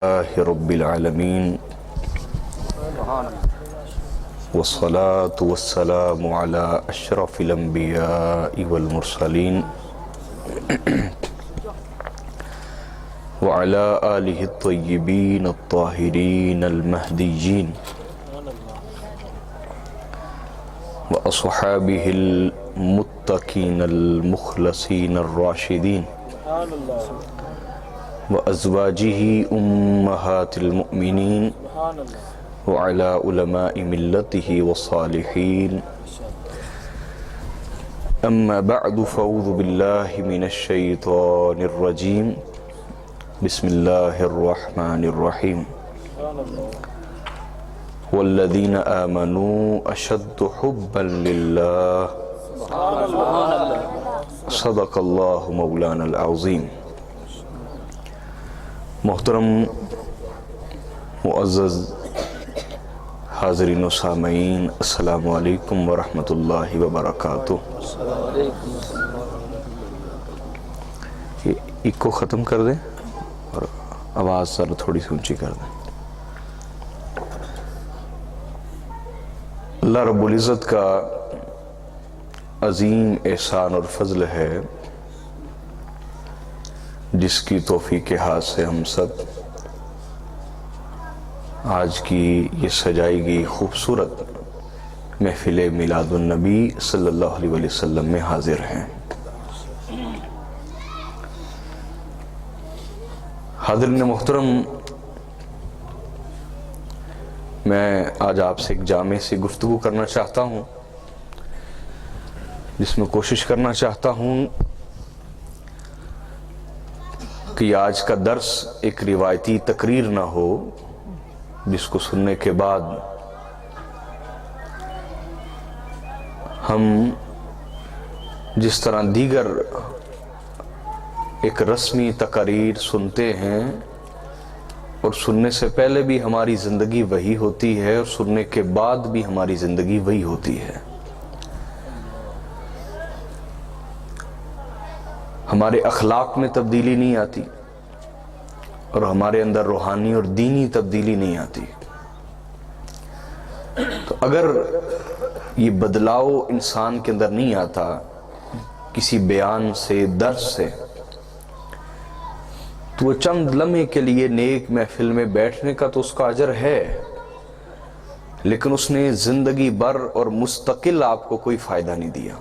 لله رب العالمين والصلاة والسلام على أشرف الأنبياء والمرسلين وعلى آله الطيبين الطاهرين المهديين وأصحابه المتقين المخلصين الراشدين وأزواجه أمهات المؤمنين وعلى علماء ملته والصالحين. أما بعد فأعوذ بالله من الشيطان الرجيم. بسم الله الرحمن الرحيم. والذين آمنوا أشد حبا لله صدق الله مولانا العظيم. محترم معزز حاضرین و سامعین، السلام علیکم ورحمۃ اللہ وبرکاتہ۔ ایک کو ختم کر دیں اور آواز ذرا تھوڑی سی اونچی کر دیں۔ اللہ رب العزت کا عظیم احسان اور فضل ہے جس کی توفیق ہاتھ سے ہم سب آج کی یہ سجائی گئی خوبصورت محفل میلاد النبی صلی اللہ علیہ وسلم میں حاضر ہیں۔ حاضرین محترم، میں آج آپ سے ایک جامع سی گفتگو کرنا چاہتا ہوں، جس میں کوشش کرنا چاہتا ہوں کہ آج کا درس ایک روایتی تقریر نہ ہو جس کو سننے کے بعد ہم جس طرح دیگر ایک رسمی تقاریر سنتے ہیں اور سننے سے پہلے بھی ہماری زندگی وہی ہوتی ہے اور سننے کے بعد بھی ہماری زندگی وہی ہوتی ہے، ہمارے اخلاق میں تبدیلی نہیں آتی اور ہمارے اندر روحانی اور دینی تبدیلی نہیں آتی۔ تو اگر یہ بدلاؤ انسان کے اندر نہیں آتا کسی بیان سے، درس سے، تو وہ چند لمحے کے لیے نیک محفل میں بیٹھنے کا تو اس کا اجر ہے، لیکن اس نے زندگی بھر اور مستقل آپ کو کوئی فائدہ نہیں دیا،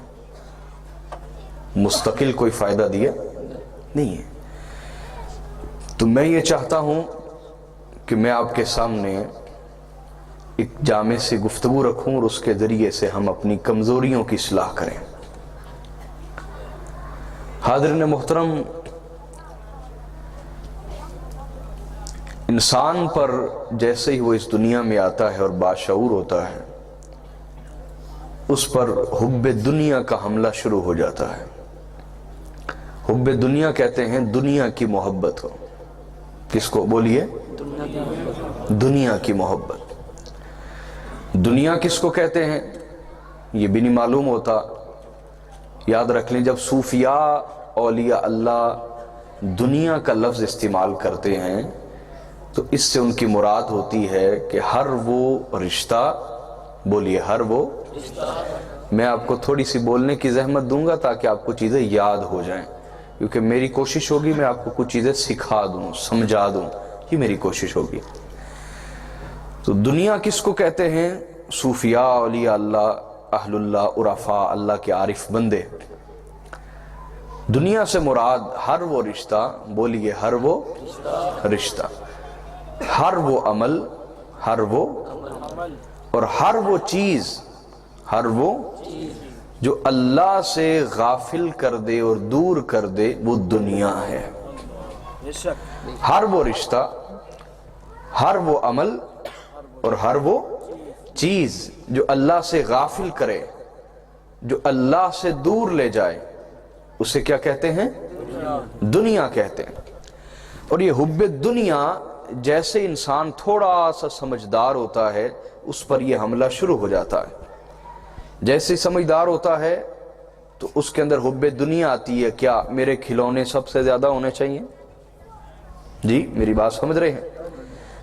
مستقل کوئی فائدہ دیا نہیں ہے۔ تو میں یہ چاہتا ہوں کہ میں آپ کے سامنے ایک جامع سی گفتگو رکھوں اور اس کے ذریعے سے ہم اپنی کمزوریوں کی اصلاح کریں۔ حاضرین محترم، انسان پر جیسے ہی وہ اس دنیا میں آتا ہے اور باشعور ہوتا ہے، اس پر حب دنیا کا حملہ شروع ہو جاتا ہے۔ حب دنیا کہتے ہیں دنیا کی محبت کو۔ کس کو بولیے؟ دنیا کی محبت۔ دنیا کس کو کہتے ہیں یہ بھی نہیں معلوم ہوتا۔ یاد رکھ لیں، جب صوفیاء اولیاء اللہ دنیا کا لفظ استعمال کرتے ہیں تو اس سے ان کی مراد ہوتی ہے کہ ہر وہ رشتہ، بولیے ہر وہ رشتہ۔ میں آپ کو تھوڑی سی بولنے کی زحمت دوں گا تاکہ آپ کو چیزیں یاد ہو جائیں، کیونکہ میری کوشش ہوگی میں آپ کو کچھ چیزیں سکھا دوں، سمجھا دوں، یہ میری کوشش ہوگی۔ تو دنیا کس کو کہتے ہیں؟ صوفیاء، اولیاء اللہ، اہل اللہ، عرفاء، اللہ کے عارف بندے۔ دنیا سے مراد ہر وہ رشتہ، بولیے ہر وہ رشتہ، ہر وہ عمل، ہر وہ اور ہر وہ چیز، ہر وہ جو اللہ سے غافل کر دے اور دور کر دے، وہ دنیا ہے۔ ہر وہ رشتہ، ہر وہ عمل اور ہر وہ چیز جو اللہ سے غافل کرے، جو اللہ سے دور لے جائے، اسے کیا کہتے ہیں؟ دنیا کہتے ہیں۔ اور یہ حب دنیا جیسے انسان تھوڑا سا سمجھدار ہوتا ہے اس پر یہ حملہ شروع ہو جاتا ہے۔ جیسے سمجھدار ہوتا ہے تو اس کے اندر حب دنیا آتی ہے، کیا میرے کھلونے سب سے زیادہ ہونے چاہیے؟ جی میری بات سمجھ رہے ہیں؟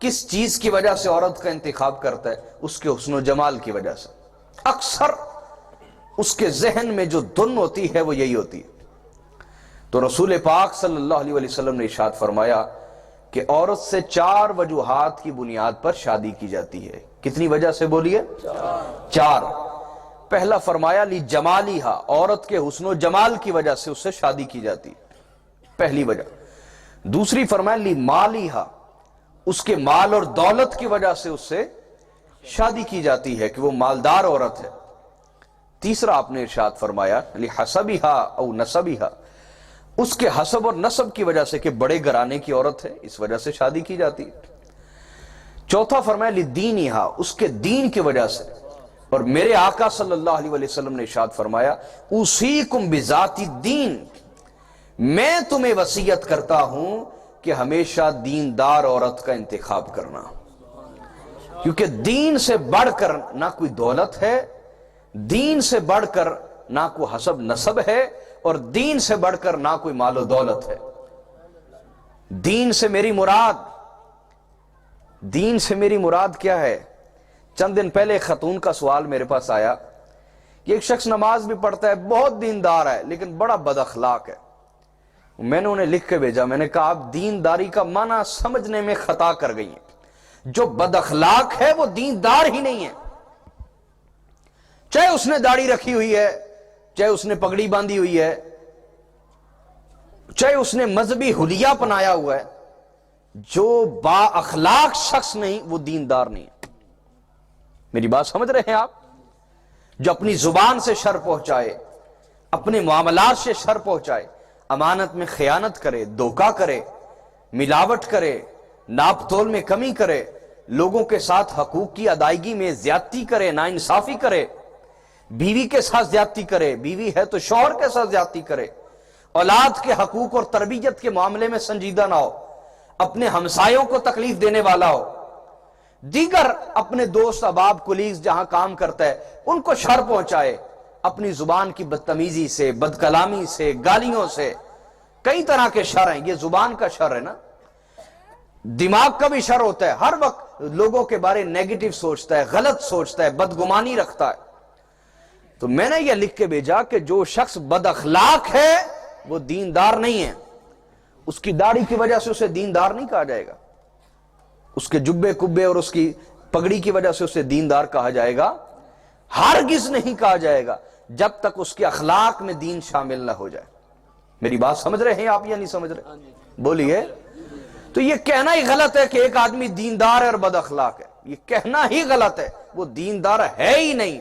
کس چیز کی وجہ سے عورت کا انتخاب کرتا ہے؟ اس کے حسن و جمال کی وجہ سے۔ اکثر اس کے ذہن میں جو دھن ہوتی ہے وہ یہی ہوتی ہے۔ تو رسول پاک صلی اللہ علیہ وسلم نے ارشاد فرمایا کہ عورت سے 4 وجوہات کی بنیاد پر شادی کی جاتی ہے۔ کتنی وجہ سے بولیے؟ 4۔ پہلا فرمایا لی جمالیہا، عورت کے حسن و جمال کی وجہ سے اس سے شادی کی جاتی ہے، پہلی وجہ۔ دوسری فرمایا لی مالیہا، اس کے مال اور دولت کی وجہ سے اس سے شادی کی جاتی ہے کہ وہ مالدار عورت ہے۔ تیسرا آپ نے ارشاد فرمایا لی حسبہا او نسبہا، اس کے حسب اور نسب کی وجہ سے کہ بڑے گھرانے کی عورت ہے، اس وجہ سے شادی کی جاتی ہے۔ چوتھا فرمایا لی دینہا، اس کے دین کی وجہ سے۔ اور میرے آقا صلی اللہ علیہ وسلم نے ارشاد فرمایا اوصیکم بذات الدین، میں تمہیں وصیت کرتا ہوں کہ ہمیشہ دیندار عورت کا انتخاب کرنا، کیونکہ دین سے بڑھ کر نہ کوئی دولت ہے، دین سے بڑھ کر نہ کوئی حسب نسب ہے، اور دین سے بڑھ کر نہ کوئی مال و دولت ہے۔ دین سے میری مراد کیا ہے؟ چند دن پہلے ایک خاتون کا سوال میرے پاس آیا کہ ایک شخص نماز بھی پڑھتا ہے، بہت دیندار ہے، لیکن بڑا بد اخلاق ہے۔ میں نے انہیں لکھ کے بھیجا، میں نے کہا آپ دینداری کا معنی سمجھنے میں خطا کر گئی ہیں۔ جو بد اخلاق ہے وہ دیندار ہی نہیں ہے، چاہے اس نے داڑھی رکھی ہوئی ہے، چاہے اس نے پگڑی باندھی ہوئی ہے، چاہے اس نے مذہبی حلیہ پنایا ہوا ہے، جو با اخلاق شخص نہیں وہ دیندار نہیں ہے۔ میری بات سمجھ رہے ہیں آپ؟ جو اپنی زبان سے شر پہنچائے، اپنے معاملات سے شر پہنچائے، امانت میں خیانت کرے، دھوکہ کرے، ملاوٹ کرے، ناپ تول میں کمی کرے، لوگوں کے ساتھ حقوق کی ادائیگی میں زیادتی کرے، ناانصافی کرے، بیوی کے ساتھ زیادتی کرے، بیوی ہے تو شوہر کے ساتھ زیادتی کرے، اولاد کے حقوق اور تربیت کے معاملے میں سنجیدہ نہ ہو، اپنے ہمسایوں کو تکلیف دینے والا ہو، دیگر اپنے دوست احباب کولیگز جہاں کام کرتا ہے ان کو شر پہنچائے، اپنی زبان کی بدتمیزی سے، بد کلامی سے، گالیوں سے، کئی طرح کے شر ہیں۔ یہ زبان کا شر ہے نا، دماغ کا بھی شر ہوتا ہے، ہر وقت لوگوں کے بارے نیگیٹو سوچتا ہے، غلط سوچتا ہے، بدگمانی رکھتا ہے۔ تو میں نے یہ لکھ کے بھیجا کہ جو شخص بد اخلاق ہے وہ دیندار نہیں ہے۔ اس کی داڑھی کی وجہ سے اسے دیندار نہیں کہا جائے گا، اس کے جبے کبے اور اس کی پگڑی کی وجہ سے اسے دیندار کہا جائے گا، ہرگز نہیں کہا جائے گا جب تک اس کے اخلاق میں دین شامل نہ ہو جائے۔ میری بات سمجھ رہے ہیں آپ یا نہیں سمجھ رہے؟ بولیے۔ تو یہ کہنا ہی غلط ہے کہ ایک آدمی دیندار ہے اور بد اخلاق ہے، یہ کہنا ہی غلط ہے، وہ دیندار ہے ہی نہیں۔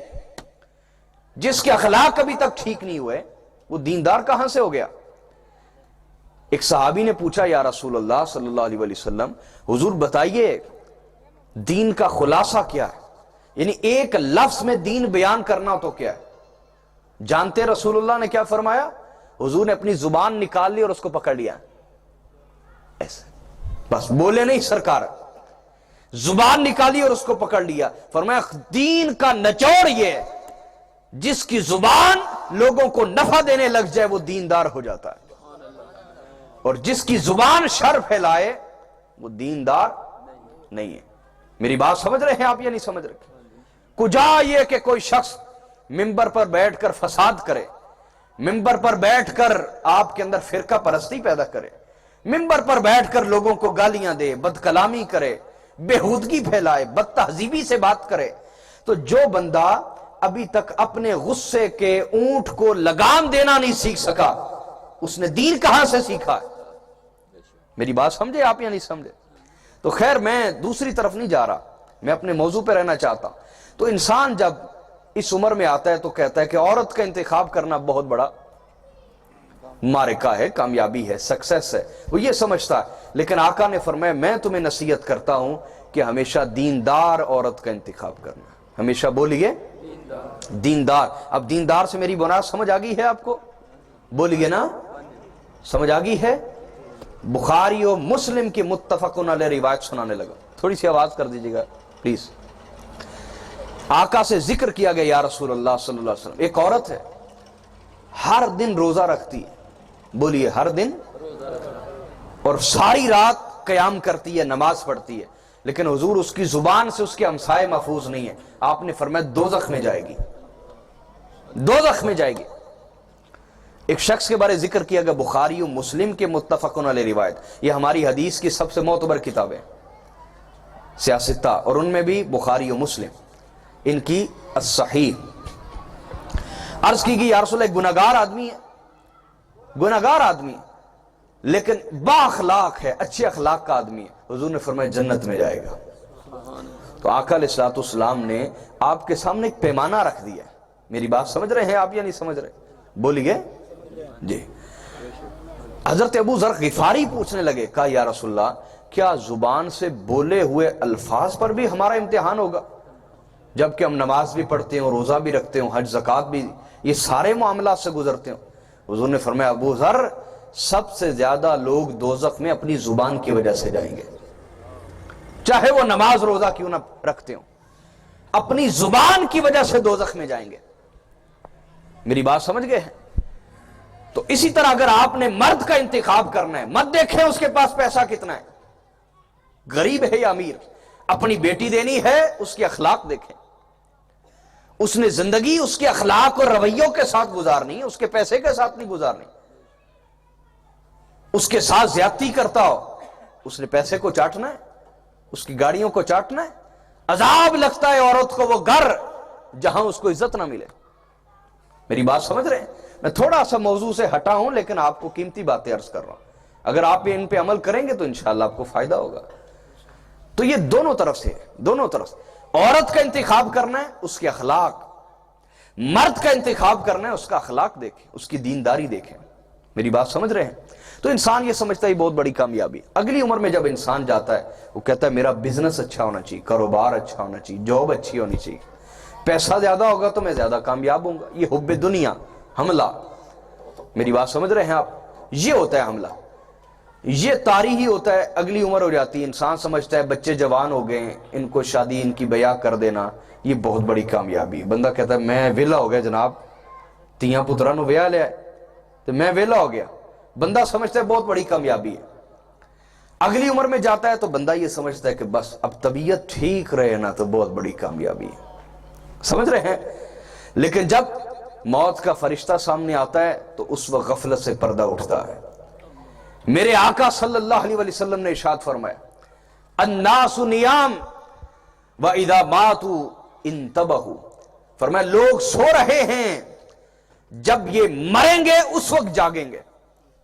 جس کے اخلاق ابھی تک ٹھیک نہیں ہوئے وہ دیندار کہاں سے ہو گیا؟ ایک صحابی نے پوچھا یا رسول اللہ صلی اللہ علیہ وسلم، حضور بتائیے دین کا خلاصہ کیا ہے؟ یعنی ایک لفظ میں دین بیان کرنا تو کیا ہے؟ جانتے رسول اللہ نے کیا فرمایا؟ حضور نے اپنی زبان نکال لی اور اس کو پکڑ لیا، ایسے بس بولے نہیں سرکار، زبان نکالی اور اس کو پکڑ لیا۔ فرمایا دین کا نچوڑ یہ ہے، جس کی زبان لوگوں کو نفع دینے لگ جائے وہ دیندار ہو جاتا ہے، اور جس کی زبان شر پھیلائے وہ دیندار نہیں ہے۔ میری بات سمجھ رہے ہیں آپ یا نہیں سمجھ رہے؟ کجا یہ کہ کوئی شخص منبر پر بیٹھ کر فساد کرے، منبر پر بیٹھ کر آپ کے اندر فرقہ پرستی پیدا کرے، منبر پر بیٹھ کر لوگوں کو گالیاں دے، بد کلامی کرے، بےہودگی پھیلائے، بد تہذیبی سے بات کرے، تو جو بندہ ابھی تک اپنے غصے کے اونٹ کو لگام دینا نہیں سیکھ سکا اس نے دین کہاں سے سیکھا ہے؟ میری بات سمجھے آپ یا نہیں سمجھے؟ تو خیر میں دوسری طرف نہیں جا رہا، میں اپنے موضوع پہ رہنا چاہتا ہوں۔ تو انسان جب اس عمر میں آتا ہے تو کہتا ہے کہ عورت کا انتخاب کرنا بہت بڑا معرکہ ہے، کامیابی ہے، سکسیس ہے، وہ یہ سمجھتا ہے۔ لیکن آقا نے فرمایا میں تمہیں نصیحت کرتا ہوں کہ ہمیشہ دیندار عورت کا انتخاب کرنا، ہمیشہ بولیے دیندار۔ اب دیندار سے میری بنیاد سمجھ آ گئی ہے آپ کو؟ بولیے نا، سمجھ آ گئی ہے؟ بخاری و مسلم کی متفقن علیہ روایت سنانے لگا، تھوڑی سی آواز کر دیجیے گا پلیز۔ آقا سے ذکر کیا گیا یا رسول اللہ صلی اللہ علیہ وسلم، ایک عورت ہے ہر دن روزہ رکھتی ہے، بولیے ہر دن، اور ساری رات قیام کرتی ہے، نماز پڑھتی ہے، لیکن حضور اس کی زبان سے اس کے ہمسائے محفوظ نہیں ہے. آپ نے فرمایا دوزخ میں جائے گی, دوزخ میں جائے گی. ایک شخص کے بارے ذکر کیا گیا, بخاری و مسلم کے متفقن علیہ روایت, یہ ہماری حدیث کی سب سے معتبر کتابیں سیاستہ, اور ان میں بھی بخاری و مسلم ان کی الصحیح. عرض کی گئی یا رسول اللہ, گناہگار آدمی ہے, گناہگار آدمی ہے لیکن با اخلاق ہے, اچھے اخلاق کا آدمی ہے. حضور نے فرمایا جنت میں جائے گا. تو آقا علیہ الصلوۃ والسلام نے آپ کے سامنے ایک پیمانہ رکھ دیا. میری بات سمجھ رہے ہیں آپ یا نہیں سمجھ رہے؟ بولیے جی. حضرت ابو ذر غفاری پوچھنے لگے, کہا یا رسول اللہ کیا زبان سے بولے ہوئے الفاظ پر بھی ہمارا امتحان ہوگا؟ جبکہ ہم نماز بھی پڑھتے ہوں, روزہ بھی رکھتے ہوں, حج زکوٰۃ بھی, یہ سارے معاملات سے گزرتے ہوں. حضور نے فرمایا ابو ذر, سب سے زیادہ لوگ دوزخ میں اپنی زبان کی وجہ سے جائیں گے, چاہے وہ نماز روزہ کیوں نہ رکھتے ہوں, اپنی زبان کی وجہ سے دوزخ میں جائیں گے. میری بات سمجھ گئے ہیں؟ تو اسی طرح اگر آپ نے مرد کا انتخاب کرنا ہے, مت دیکھیں اس کے پاس پیسہ کتنا ہے, غریب ہے یا امیر, اپنی بیٹی دینی ہے, اس کے اخلاق دیکھیں. اس نے زندگی اس کے اخلاق اور رویوں کے ساتھ گزارنی ہے, اس کے پیسے کے ساتھ نہیں گزارنی. اس کے ساتھ زیادتی کرتا ہو, اس نے پیسے کو چاٹنا ہے, اس کی گاڑیوں کو چاٹنا ہے. عذاب لگتا ہے عورت کو وہ گھر جہاں اس کو عزت نہ ملے. میری بات سمجھ رہے ہیں؟ میں تھوڑا سا موضوع سے ہٹا ہوں لیکن آپ کو قیمتی باتیں عرض کر رہا ہوں. اگر آپ ان پہ عمل کریں گے تو انشاءاللہ آپ کو فائدہ ہوگا. تو یہ دونوں طرف سے, دونوں طرف سے. عورت کا انتخاب کرنا ہے, اس کے اخلاق. مرد کا انتخاب کرنا ہے, اس کا اخلاق دیکھیں, اس کی دینداری دیکھیں. میری بات سمجھ رہے ہیں؟ تو انسان یہ سمجھتا ہے بہت بڑی کامیابی. اگلی عمر میں جب انسان جاتا ہے وہ کہتا ہے میرا بزنس اچھا ہونا چاہیے, کاروبار اچھا ہونا چاہیے, جاب اچھی ہونی چاہیے, پیسہ زیادہ ہوگا تو میں زیادہ کامیاب ہوں گا. یہ حب دنیا حملہ. میری بات سمجھ رہے ہیں آپ؟ یہ ہوتا ہے حملہ, یہ تاریخی ہوتا ہے. اگلی عمر ہو جاتی ہے, انسان سمجھتا ہے بچے جوان ہو گئے, ان کو شادی ان کی بیاہ کر دینا یہ بہت بڑی کامیابی. بندہ کہتا ہے میں ویلا ہو گیا جناب, تیاں پترا نو بیاہ لیا تو میں ویلا ہو گیا. بندہ سمجھتا ہے بہت بڑی کامیابی ہے. اگلی عمر میں جاتا ہے تو بندہ یہ سمجھتا ہے کہ بس اب طبیعت ٹھیک رہے نا تو بہت بڑی کامیابی ہے. سمجھ رہے ہیں؟ لیکن جب موت کا فرشتہ سامنے آتا ہے تو اس وقت غفلت سے پردہ اٹھتا ہے. میرے آقا صلی اللہ علیہ وسلم نے ارشاد فرمایا الناس نیام وَإِذَا مَاتُوا انتبہوا. فرمایا لوگ سو رہے ہیں, جب یہ مریں گے اس وقت جاگیں گے,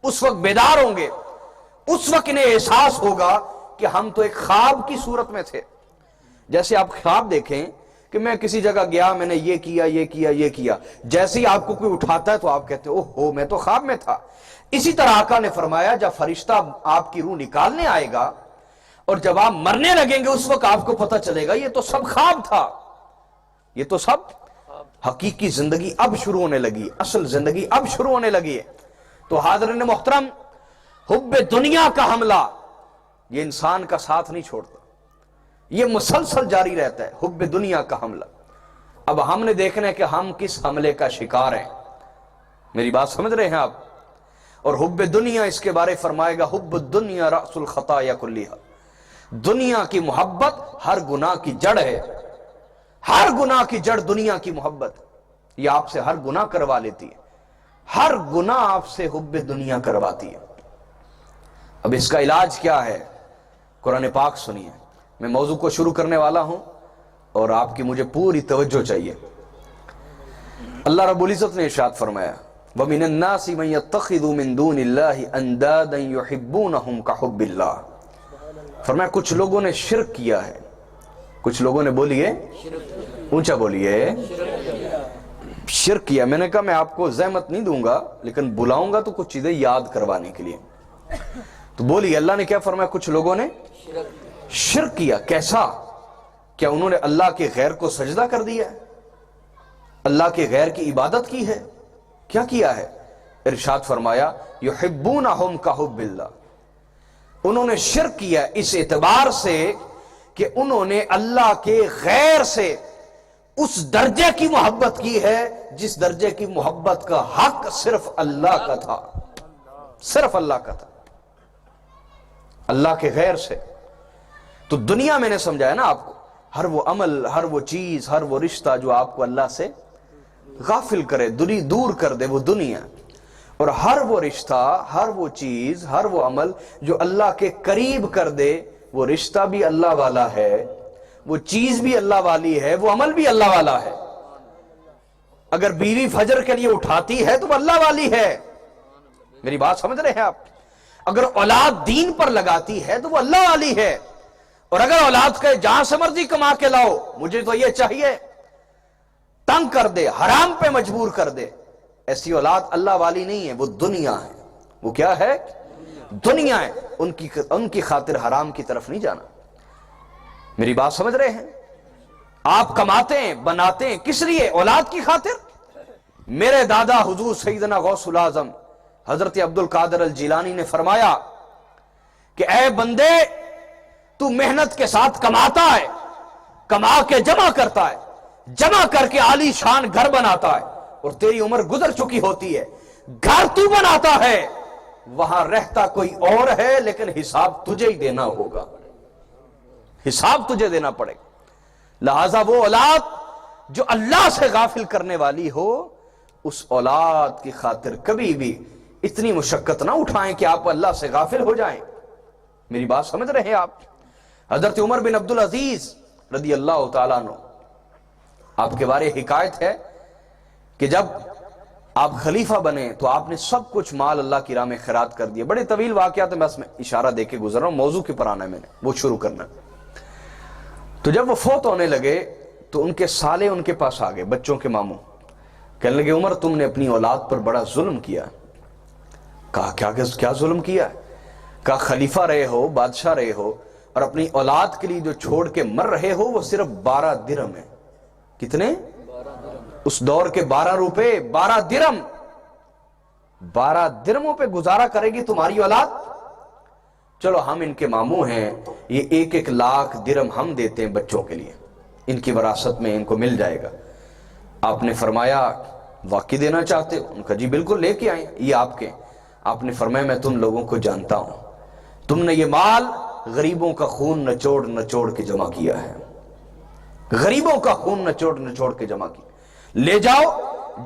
اس وقت بیدار ہوں گے, اس وقت انہیں احساس ہوگا کہ ہم تو ایک خواب کی صورت میں تھے. جیسے آپ خواب دیکھیں کہ میں کسی جگہ گیا, میں نے یہ کیا یہ کیا یہ کیا, جیسے ہی آپ کو کوئی اٹھاتا ہے تو آپ کہتے اوہ ہو میں تو خواب میں تھا. اسی طرح آقا نے فرمایا جب فرشتہ آپ کی روح نکالنے آئے گا اور جب آپ مرنے لگیں گے اس وقت آپ کو پتہ چلے گا یہ تو سب خواب تھا, یہ تو سب حقیقی زندگی اب شروع ہونے لگی, اصل زندگی اب شروع ہونے لگی ہے. تو حاضرین محترم, حب دنیا کا حملہ یہ انسان کا ساتھ نہیں چھوڑتا, یہ مسلسل جاری رہتا ہے. حب دنیا کا حملہ. اب ہم نے دیکھنا ہے کہ ہم کس حملے کا شکار ہیں. میری بات سمجھ رہے ہیں آپ؟ اور حب دنیا اس کے بارے فرمائے گا حب الدنیا رأس الخطایا کلیہا. دنیا کی محبت ہر گناہ کی جڑ ہے, ہر گناہ کی جڑ دنیا کی محبت. یہ آپ سے ہر گناہ کروا لیتی ہے, ہر گناہ آپ سے حب دنیا کرواتی ہے. اب اس کا علاج کیا ہے؟ قرآن پاک سنیے. میں موضوع کو شروع کرنے والا ہوں اور آپ کی مجھے پوری توجہ چاہیے. اللہ رب العزت نے ارشاد فرمایا وَمِنَ النَّاسِ مَن يَتَّخِذُ مِن دُونِ اللَّهِ أَندَادًا يُحِبُّونَهُمْ كَحُبِّ اللَّهِ. فرمایا کچھ لوگوں نے شرک کیا ہے. کچھ لوگوں نے بولیے, اونچا بولیے, شرک کیا. میں نے کہا میں آپ کو زحمت نہیں دوں گا لیکن بلاؤں گا تو کچھ چیزیں یاد کروانے کے لیے. تو بولیے اللہ نے کیا فرمایا؟ کچھ لوگوں نے شرک کیا. کیسا؟ کیا انہوں نے اللہ کے غیر کو سجدہ کر دیا ہے, اللہ کے غیر کی عبادت کی ہے؟ کیا کیا ہے؟ ارشاد فرمایا یحبونہم کحب اللہ. انہوں نے شرک کیا اس اعتبار سے کہ انہوں نے اللہ کے غیر سے اس درجے کی محبت کی ہے جس درجے کی محبت کا حق صرف اللہ کا تھا, صرف اللہ کا تھا. اللہ کے غیر سے تو دنیا میں نے سمجھایا نا آپ کو، ہر وہ عمل، ہر وہ چیز، ہر وہ رشتہ جو آپ کو اللہ سے غافل کرے، دور کر دے، وہ دنیا. اور ہر وہ رشتہ، ہر وہ چیز، ہر وہ عمل جو اللہ کے قریب کر دے، وہ رشتہ بھی اللہ والا ہے، وہ چیز بھی اللہ والی ہے، وہ عمل بھی اللہ والا ہے. اگر بیوی فجر کے لیے اٹھاتی ہے تو وہ اللہ والی ہے. میری بات سمجھ رہے ہیں آپ؟ اگر اولاد دین پر لگاتی ہے تو وہ اللہ والی ہے. اور اگر اولاد کا جہاں سے مرضی کما کے لاؤ، مجھے تو یہ چاہیے، تنگ کر دے، حرام پہ مجبور کر دے، ایسی اولاد اللہ والی نہیں ہے، وہ دنیا ہے. وہ کیا ہے؟ دنیا ہے. ان کی خاطر حرام کی طرف نہیں جانا. میری بات سمجھ رہے ہیں؟ آپ کماتے ہیں، بناتے ہیں، کس لیے؟ اولاد کی خاطر. میرے دادا حضور سیدنا غوث العظم حضرت عبد القادر الجیلانی نے فرمایا کہ اے بندے، تو محنت کے ساتھ کماتا ہے، کما کے جمع کرتا ہے، جمع کر کے عالی شان گھر بناتا ہے، اور تیری عمر گزر چکی ہوتی ہے، گھر تو بناتا ہے، وہاں رہتا کوئی اور ہے، لیکن حساب تجھے ہی دینا ہوگا، حساب تجھے دینا پڑے گا. لہذا وہ اولاد جو اللہ سے غافل کرنے والی ہو، اس اولاد کی خاطر کبھی بھی اتنی مشقت نہ اٹھائیں کہ آپ اللہ سے غافل ہو جائیں. میری بات سمجھ رہے ہیں آپ؟ حضرت عمر بن عبدالعزیز رضی اللہ تعالیٰ عنہ، آپ کے بارے حکایت ہے کہ جب آپ خلیفہ بنے تو آپ نے سب کچھ مال اللہ کی راہ میں خیرات کر دیا. بڑے طویل واقعات ہیں، بس میں اشارہ دے کے گزر رہا ہوں، موضوع کے پر آنا ہے میں نے، وہ شروع کرنا. تو جب وہ فوت ہونے لگے تو ان کے سالے ان کے پاس آ گئے، بچوں کے ماموں، کہنے لگے عمر تم نے اپنی اولاد پر بڑا ظلم کیا. کہا کیا ظلم کیا؟ کہا خلیفہ رہے ہو، بادشاہ رہے ہو، اور اپنی اولاد کے لیے جو چھوڑ کے مر رہے ہو وہ صرف 12 درہم ہے. کتنے؟ اس دور کے 12 روپے، 12 درہم. 12 درہموں پہ گزارا کرے گی تمہاری اولاد؟ چلو ہم ان کے ماموں ہیں، یہ 1 لاکھ درہم ہم دیتے ہیں بچوں کے لیے، ان کی وراثت میں ان کو مل جائے گا. آپ نے فرمایا واقعی دینا چاہتے ہو؟ ان کا جی بالکل، لے کے آئیں، یہ آپ کے. آپ نے فرمایا میں تم لوگوں کو جانتا ہوں، تم نے یہ مال غریبوں کا خون نچوڑ نچوڑ کے جمع کیا ہے، غریبوں کا خون نچوڑ نچوڑ کے جمع کیا. لے جاؤ،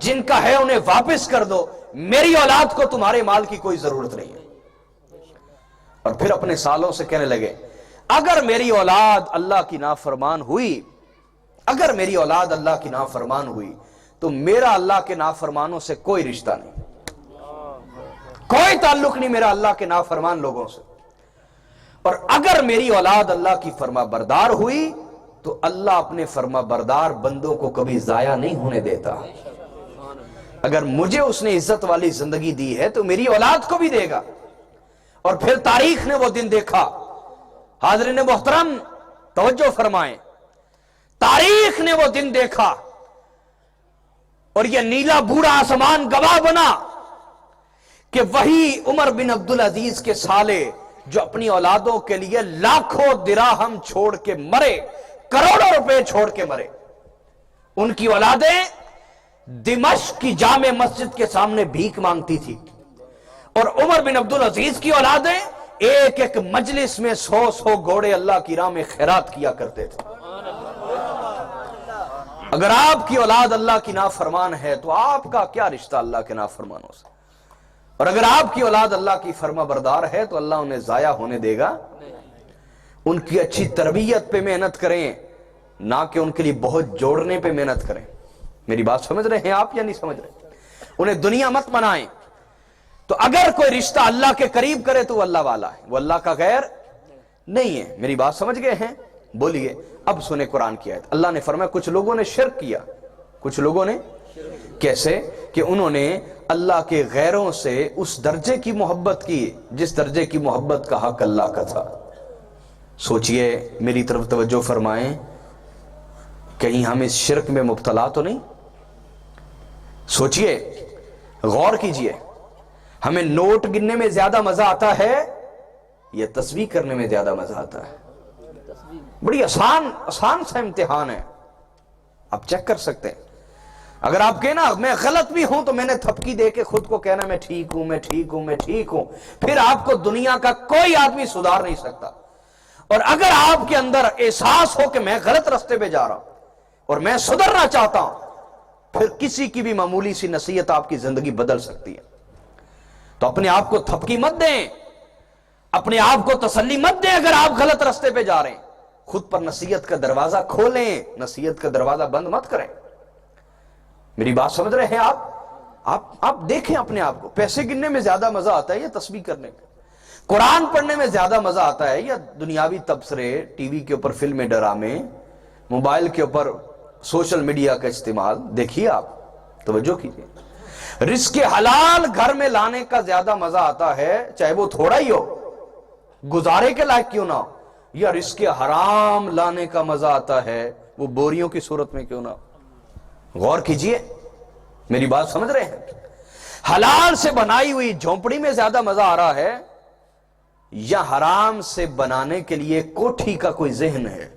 جن کا ہے انہیں واپس کر دو، میری اولاد کو تمہارے مال کی کوئی ضرورت نہیں ہے. اور پھر اپنے سالوں سے کہنے لگے اگر میری اولاد اللہ کی نافرمان ہوئی، اگر میری اولاد اللہ کی نافرمان ہوئی تو میرا اللہ کے نافرمانوں سے کوئی رشتہ نہیں، کوئی تعلق نہیں میرا اللہ کے نافرمان لوگوں سے. اور اگر میری اولاد اللہ کی فرما بردار ہوئی تو اللہ اپنے فرما بردار بندوں کو کبھی ضائع نہیں ہونے دیتا. اگر مجھے اس نے عزت والی زندگی دی ہے تو میری اولاد کو بھی دے گا. اور پھر تاریخ نے وہ دن دیکھا. حاضرین محترم توجہ فرمائیں، تاریخ نے وہ دن دیکھا اور یہ نیلا بوڑھا آسمان گواہ بنا کہ وہی عمر بن عبدالعزیز کے سالے جو اپنی اولادوں کے لیے لاکھوں دراہم چھوڑ کے مرے، کروڑوں روپے چھوڑ کے مرے، ان کی اولادیں دمشق کی جامع مسجد کے سامنے بھیک مانگتی تھی، اور عمر بن عبدالعزیز کی اولادیں ایک ایک مجلس میں 100 گھوڑے اللہ کی راہ میں خیرات کیا کرتے تھے. اگر آپ کی اولاد اللہ کی نافرمان ہے تو آپ کا کیا رشتہ اللہ کے نافرمانوں سے؟ اور اگر آپ کی اولاد اللہ کی فرما بردار ہے تو اللہ انہیں ضائع ہونے دے گا. ان کی اچھی تربیت پہ محنت کریں، نہ کہ ان کے لیے بہت جوڑنے پہ محنت کریں. میری بات سمجھ رہے ہیں آپ یا نہیں سمجھ رہے؟ انہیں دنیا مت بنائیں. تو اگر کوئی رشتہ اللہ کے قریب کرے تو وہ اللہ والا ہے، وہ اللہ کا غیر نہیں ہے. میری بات سمجھ گئے ہیں؟ بولیے. اب سنیں قرآن کی آیت. اللہ نے فرمایا کچھ لوگوں نے شرک کیا. کچھ لوگوں نے کیسے؟ کہ انہوں نے اللہ کے غیروں سے اس درجے کی محبت کی جس درجے کی محبت کا حق اللہ کا تھا. سوچئے، میری طرف توجہ فرمائیں، کہیں ہم اس شرک میں مبتلا تو نہیں؟ سوچئے، غور کیجئے، ہمیں نوٹ گننے میں زیادہ مزہ آتا ہے یا تسبیح کرنے میں زیادہ مزہ آتا ہے؟ بڑی آسان سا امتحان ہے، آپ چیک کر سکتے ہیں. اگر آپ کہنا میں غلط بھی ہوں تو میں نے تھپکی دے کے خود کو کہنا میں ٹھیک ہوں، میں ٹھیک ہوں، میں ٹھیک ہوں، پھر آپ کو دنیا کا کوئی آدمی سدھار نہیں سکتا. اور اگر آپ کے اندر احساس ہو کہ میں غلط راستے پہ جا رہا ہوں اور میں سدھرنا چاہتا ہوں، پھر کسی کی بھی معمولی سی نصیحت آپ کی زندگی بدل سکتی ہے۔ تو اپنے آپ کو تھپکی مت دیں، اپنے آپ کو تسلی مت دیں اگر آپ غلط راستے پہ جا رہے ہیں، خود پر نصیحت کا دروازہ کھولیں، نصیحت کا دروازہ بند مت کریں۔ میری بات سمجھ رہے ہیں آپ دیکھیں اپنے آپ کو، پیسے گننے میں زیادہ مزہ آتا ہے یا تسبیح کرنے میں؟ قرآن پڑھنے میں زیادہ مزہ آتا ہے یا دنیاوی تبصرے، ٹی وی کے اوپر فلمیں، ڈرامے، موبائل کے اوپر سوشل میڈیا کا استعمال؟ دیکھیے آپ، توجہ کیجیے، رزق حلال گھر میں لانے کا زیادہ مزہ آتا ہے، چاہے وہ تھوڑا ہی ہو، گزارے کے لائق کیوں نہ ہو، یا رزق حرام لانے کا مزہ آتا ہے، وہ بوریوں کی صورت میں کیوں نہ ہو؟ غور کیجیے، میری بات سمجھ رہے ہیں؟ حلال سے بنائی ہوئی جھونپڑی میں زیادہ مزہ آ رہا ہے یا حرام سے بنانے کے لیے کوٹھی کا کوئی ذہن ہے؟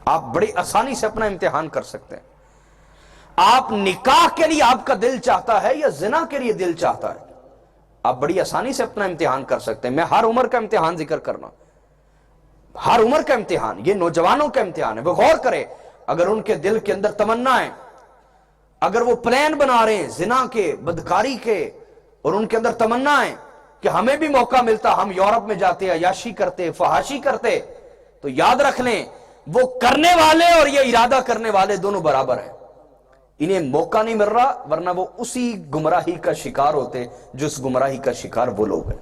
آپ بڑی آسانی سے اپنا امتحان کر سکتے ہیں۔ آپ نکاح کے لیے آپ کا دل چاہتا ہے یا زنا کے لیے دل چاہتا ہے؟ آپ بڑی آسانی سے اپنا امتحان کر سکتے ہیں۔ میں ہر عمر کا امتحان ذکر کرنا، ہر عمر کا امتحان، یہ نوجوانوں کا امتحان ہے۔ وہ غور کرے، اگر ان کے دل کے اندر تمنا ہے، اگر وہ پلان بنا رہے ہیں زنا کے، بدکاری کے، اور ان کے اندر تمنا ہے کہ ہمیں بھی موقع ملتا، ہم یورپ میں جاتے، عیاشی کرتے، فحاشی کرتے، تو یاد رکھ لیں وہ کرنے والے اور یہ ارادہ کرنے والے دونوں برابر ہیں۔ انہیں موقع نہیں مل رہا، ورنہ وہ اسی گمراہی کا شکار ہوتے جو اس گمراہی کا شکار وہ لوگ ہیں۔